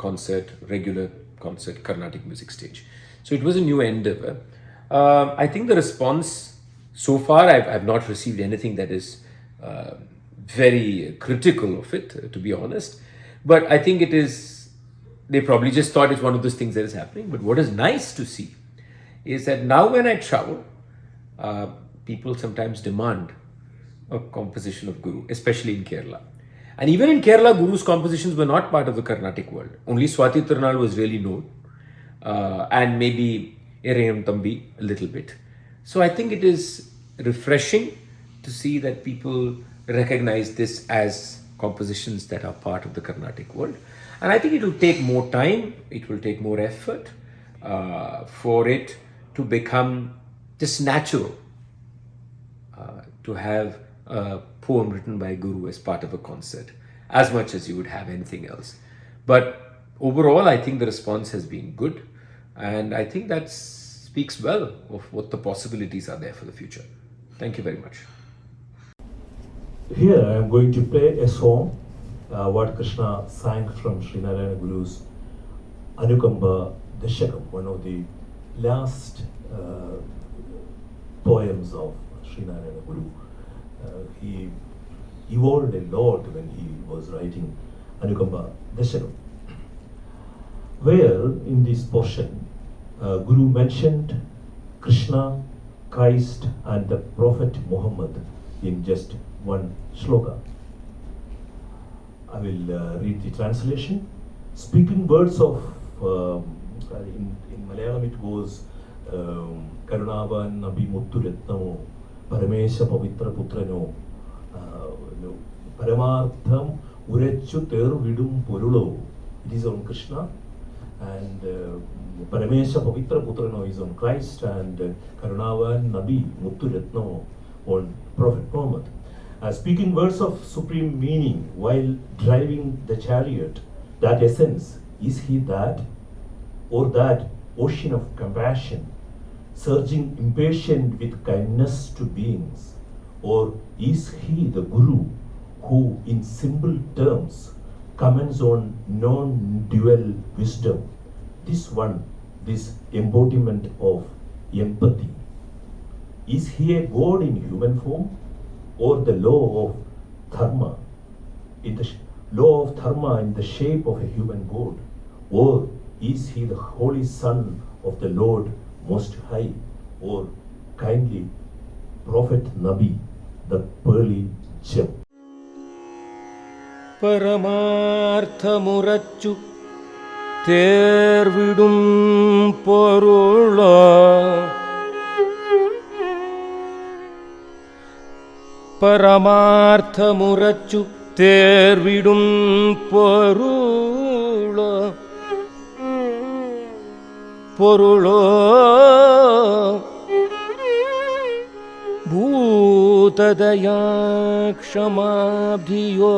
regular concert Carnatic music stage. So it was a new endeavor. I think the response so far, I've not received anything that is very critical of it, to be honest. But I think they probably just thought it's one of those things that is happening. But what is nice to see is that now when I travel, people sometimes demand a composition of Guru, especially in Kerala. And even in Kerala, Guru's compositions were not part of the Carnatic world. Only Swati Tirunal was really known, and maybe Erayam Thambi a little bit. So I think it is refreshing to see that people recognize this as compositions that are part of the Carnatic world. And I think it will take more time, it will take more effort for it to become just natural to have a poem written by Guru as part of a concert, as much as you would have anything else. But overall, I think the response has been good, and I think that speaks well of what the possibilities are there for the future. Thank you very much. Here I am going to play a song what Krishna sang from Srinarayana Guru's Anukamba Dashakam, one of the last poems of Srinarayana Guru. He evolved a lot when he was writing Anukamba Dashakam, where in this portion Guru mentioned Krishna, Christ and the Prophet Muhammad in just one shloka. I will read the translation. Speaking words of, in Malayalam it goes, Karunavan Nabi Muttu Ratnamo, Paramesha Pavitra Putrano, Paramartham Urechu Ter Vidum Purulo. It is on Krishna, and Paramesha Pavitra Putrano is on Christ, and Karunavan Nabi Muttu Ratnamo on Prophet Muhammad. Speaking words of supreme meaning while driving the chariot, that essence, is he that, or that ocean of compassion, surging impatient with kindness to beings, or is he the Guru who in simple terms comments on non-dual wisdom, this one this embodiment of empathy. Is he a god in human form, or the law of dharma, law of dharma in the shape of a human god, or is he the holy son of the Lord Most High, or kindly prophet Nabi, the pearly gem? பரமார்த்தமுரச்சு தேர்விடும் பொருளோ பரமார்த்தமுரச்சு தேர்விடும் பொருளோ பொருளோ பூததயா க்ஷமாப்தியோ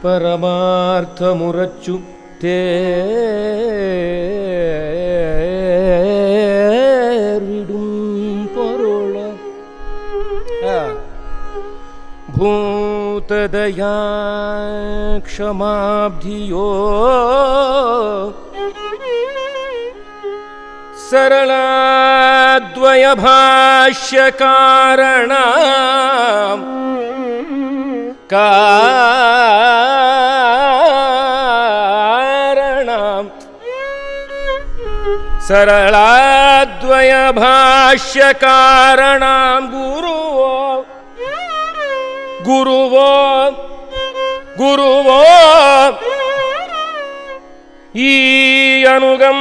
பரமார்த்தமுரச்சு தேர்விடும் பொருள பூததயா க்ஷமாப்தியோ सरलाद्वयभाष्यकारणं सरलाद्वयभाष्यकारणं गुरुवो ಈ ಅನುಗಂಬಯಾಂಡವನ್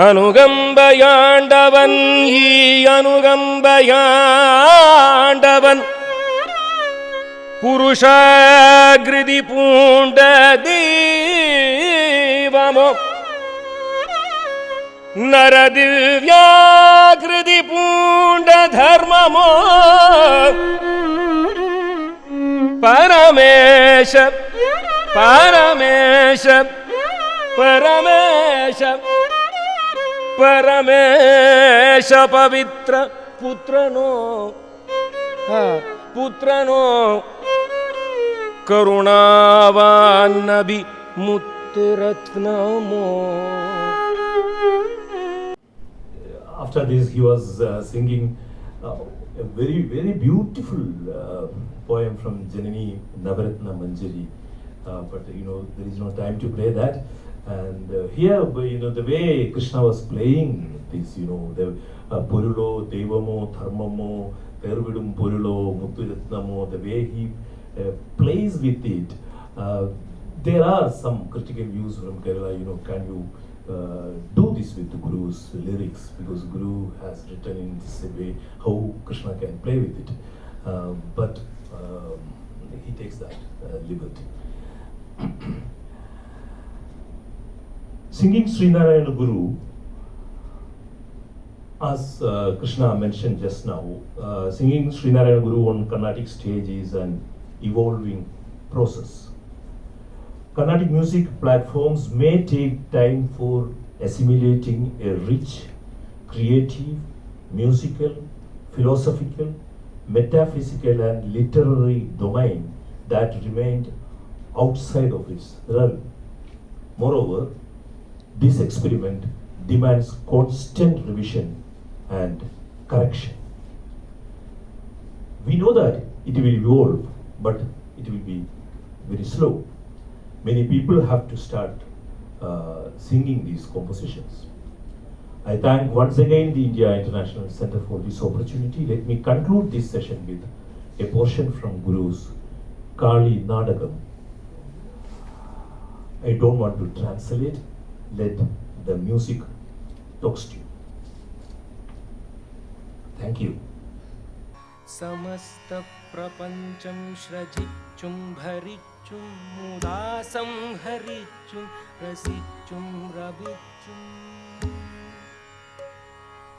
அனுகம்பயாண்டவன் ஈ அனுகம்பயாண்டவன் புருஷாகிருதி பூண்ட தீவமோ நரதிவ்யாகிருதி பூண்ட தர்மமோ பரமேஷ பரமேஷ பரமேஷ பரமேஷ பவித்ர புத்ரனோ புத்ரனோ கருணாவான் நபி முத்துரத்னமோ. After this, he was singing a very, very beautiful poem from Janani Navaratna Manjari. But there is no time to play that. And here, the way Krishna was playing this, the Purulo, Devamo, Dharmamo, Pervidum Purulo, Muthuratnamo, the way he plays with it. There are some critical views from Kerala, can you do this with the Guru's lyrics, because Guru has written in this way how Krishna can play with it. But he takes that liberty. Singing Srinarayana Guru, as Krishna mentioned just now, singing Srinarayana Guru on Carnatic stage is an evolving process. Carnatic music platforms may take time for assimilating a rich, creative, musical, philosophical, metaphysical and literary domain that remained outside of its realm. Moreover, this experiment demands constant revision and correction. We know that it will evolve, but it will be very slow. Many people have to start singing these compositions. I thank once again the India International Center for this opportunity. Let me conclude this session with a portion from Guru's Kali Nadagam. I don't want to translate. Let the music talks to you. Thank you. समस्त प्रपंचम श्रजिच्चुं भरिच्चुं मुदासं हरिच्चुं रसिच्चुं रविच्चुं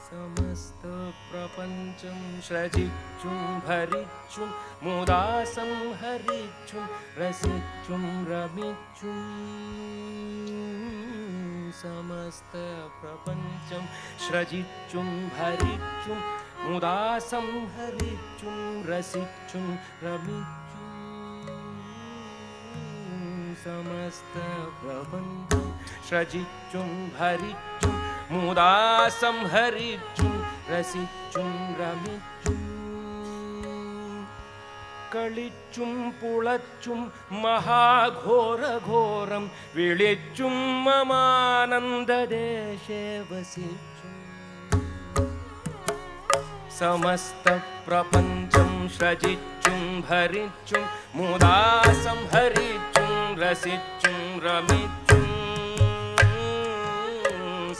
समस्त प्रपंचम श्रजिच्चुं भरिच्चुं मुदासं हरिच्चुं रसिच्चुं रविच्चुं സമസ്ത പ്രപഞ്ചം ശ്രജിച്ചും ഭരിച്ചും മുദാ സംഹരിച്ചും രസിച്ചും രമിച്ചും സമസ്ത പ്രപഞ്ചം ശ്രജിച്ചും ഭരിച്ചും മുദാ സംഹരിച്ചും രസിച്ചും രമിച്ചും കളിച്ചും പുളച്ചും മഹാഘോരഘോരം വിളിച്ചും മമാനന്ദദേശേ വസിച്ചും സമസ്ത പ്രപഞ്ചം ശ്രജിച്ചും ഭരിച്ചും മുദാ സംഹരിച്ചും രസിച്ചും രമിച്ചും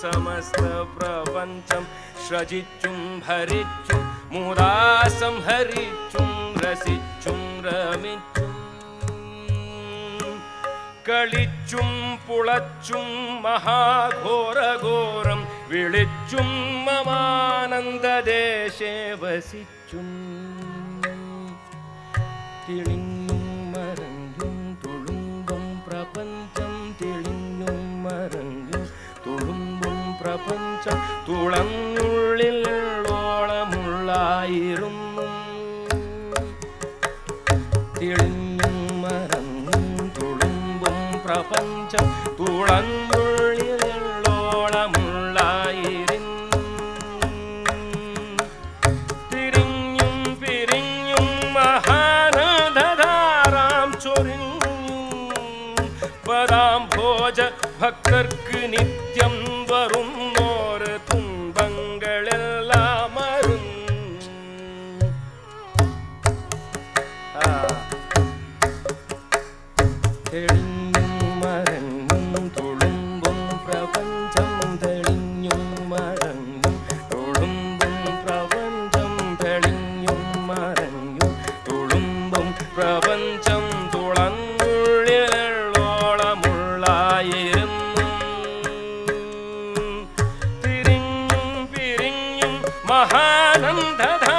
സമസ്ത പ്രപഞ്ചം ശ്രജിച്ചും ഭരിച്ചും മുദാ സംഹരിച്ചും രസിച്ചും രമിച്ചും കളിച്ചും പുളച്ചും മഹാഘോരഘോരം വിളിച്ചും മമാനന്ദദേശേ വസിച്ചും തിളിഞ്ഞും മറഞ്ഞും തുളുമ്പും പ്രപഞ്ചം തിളിഞ്ഞും മറഞ്ഞും തുളുമ്പും പ്രപഞ്ചം തുളങ്ങുള്ളിലോളമുള്ളായിരുന്നു തിളിഞ്ഞും മറഞ്ഞും തുളുമ്പും പ്രപഞ്ചം തുളങ്ങുള്ളിലോളമുള്ളായിരുന്നു തിരിഞ്ഞും പിരിഞ്ഞും മഹാനദധാരാം ചൊരിഞ്ഞും പദാംഭോജ ഭക്തർക്ക് നിത്യം വരുന്നോര് തുമ്പങ്ങളെല്ലാം തെളിഞ്ഞും മറഞ്ഞും തുളുമ്പും പ്രപഞ്ചം തെളിഞ്ഞും മറഞ്ഞും തുളുമ്പും പ്രപഞ്ചം തെളിഞ്ഞും മറഞ്ഞും തുളുമ്പും പ്രപഞ്ചം തുളങ്ങുള്ളിലോളമുള്ളായിരുന്നു തിരിഞ്ഞും പിരിഞ്ഞും മഹാനന്ദധാരാം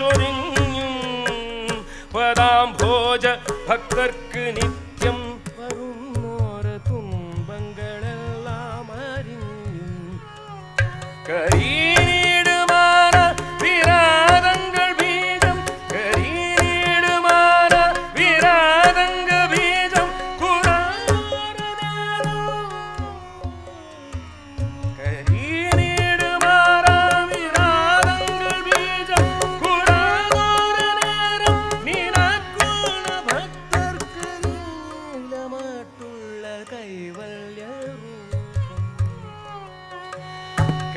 ചൊരിഞ്ഞും പദാംഭോജ ഭക്തർക്ക് നിത്യം വരുന്നോര് തുമ്പങ്ങളെല്ലാം അറിഞ്ഞും കരീടുമാന വിരാതങ്ങൾ ബീജം കരീടുമാന വിരാതങ്ക ബീജം കരീടുമാന വിരാതങ്ങൾ ബീജം കുറാനേരം നീനാക്കുണ ഭക്തർക്ക് നീലമാട്ടുള്ള കൈവല്യരൂപം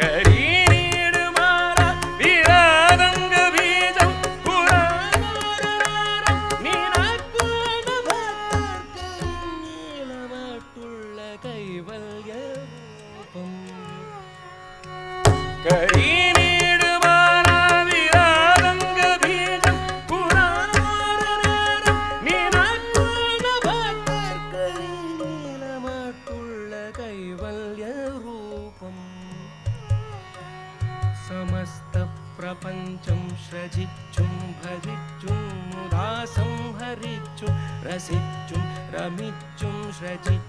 കരീടുമാന വിരാതങ്ക ബീജം കുറാനേരം നീനാക്കുണ ഭക്തർക്ക് നീലമാട്ടുള്ള കൈവല്യരൂപം കരീടുമാന വിരാതങ്ക ബീജം കുറാനേരം നീനാക്കുണ ഭക്തർക്ക് നീലമാട്ടുള്ള കൈവല്യരൂപം സമസ്ത പ്രപഞ്ചം ശ്രജിച്ചും ഭരിച്ചും മുദാ സംഹരിച്ചും രസിച്ചും രമിച്ചും ശ്രജിച്ചും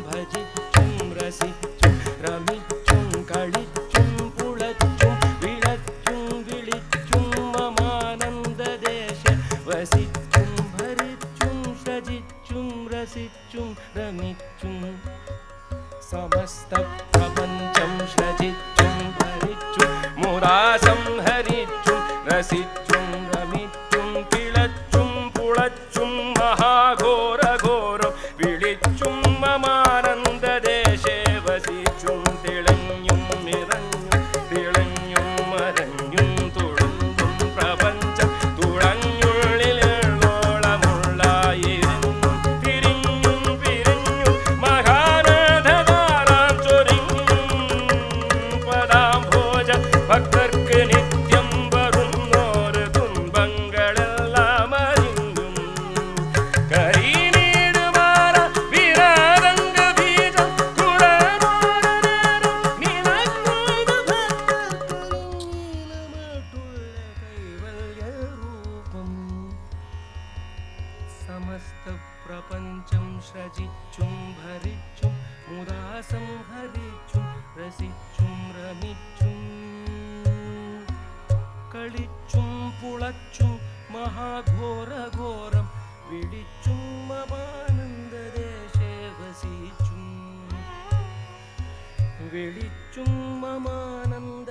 ഭജിച്ചും രസിച്ചും രമിച്ചും കളിച്ചും പുളച്ചും വിളച്ചും വിളിച്ചും മമാനന്ദദേശ വസിച്ചും ഭരിച്ചും ശ്രജിച്ചും രസിച്ചും രമിച്ചും സമസ്ത പ്രപഞ്ചം ശ്രജിച്ചും ഭരിച്ചും മുദാ സംഹരിച്ചും രസിച്ചും രമിച്ചും കിളച്ചും പുളച്ചും മഹാഘോരഘോരം വിളിച്ചും മമാനന്ദദേശേ വസിച്ചും തിളഞ്ഞും നിറഞ്ഞും തിളഞ്ഞും മറഞ്ഞും തുളുമ്പും പ്രപഞ്ചം തുളങ്ങുള്ളിലോളമുള്ളായിരുന്നു തിരിഞ്ഞും പിരിഞ്ഞും മഹാനദധാരാം ചൊരിഞ്ഞും പദാംഭോജ ഭക്തർക്ക് നിത്യം വരുന്നോര് തുമ്പങ്ങളെല്ലാം അറിഞ്ഞും കരീടുമാന വിരാതങ്ക ബീജം കുറാനേരം നീനാക്കുണ ധ്യാനിച്ചും കളിച്ചും പുളച്ചും മഹാഘോരഘോരം വിളിച്ചും മമാനന്ദദേശേ വസിച്ചും വിളിച്ചും മമാനന്ദ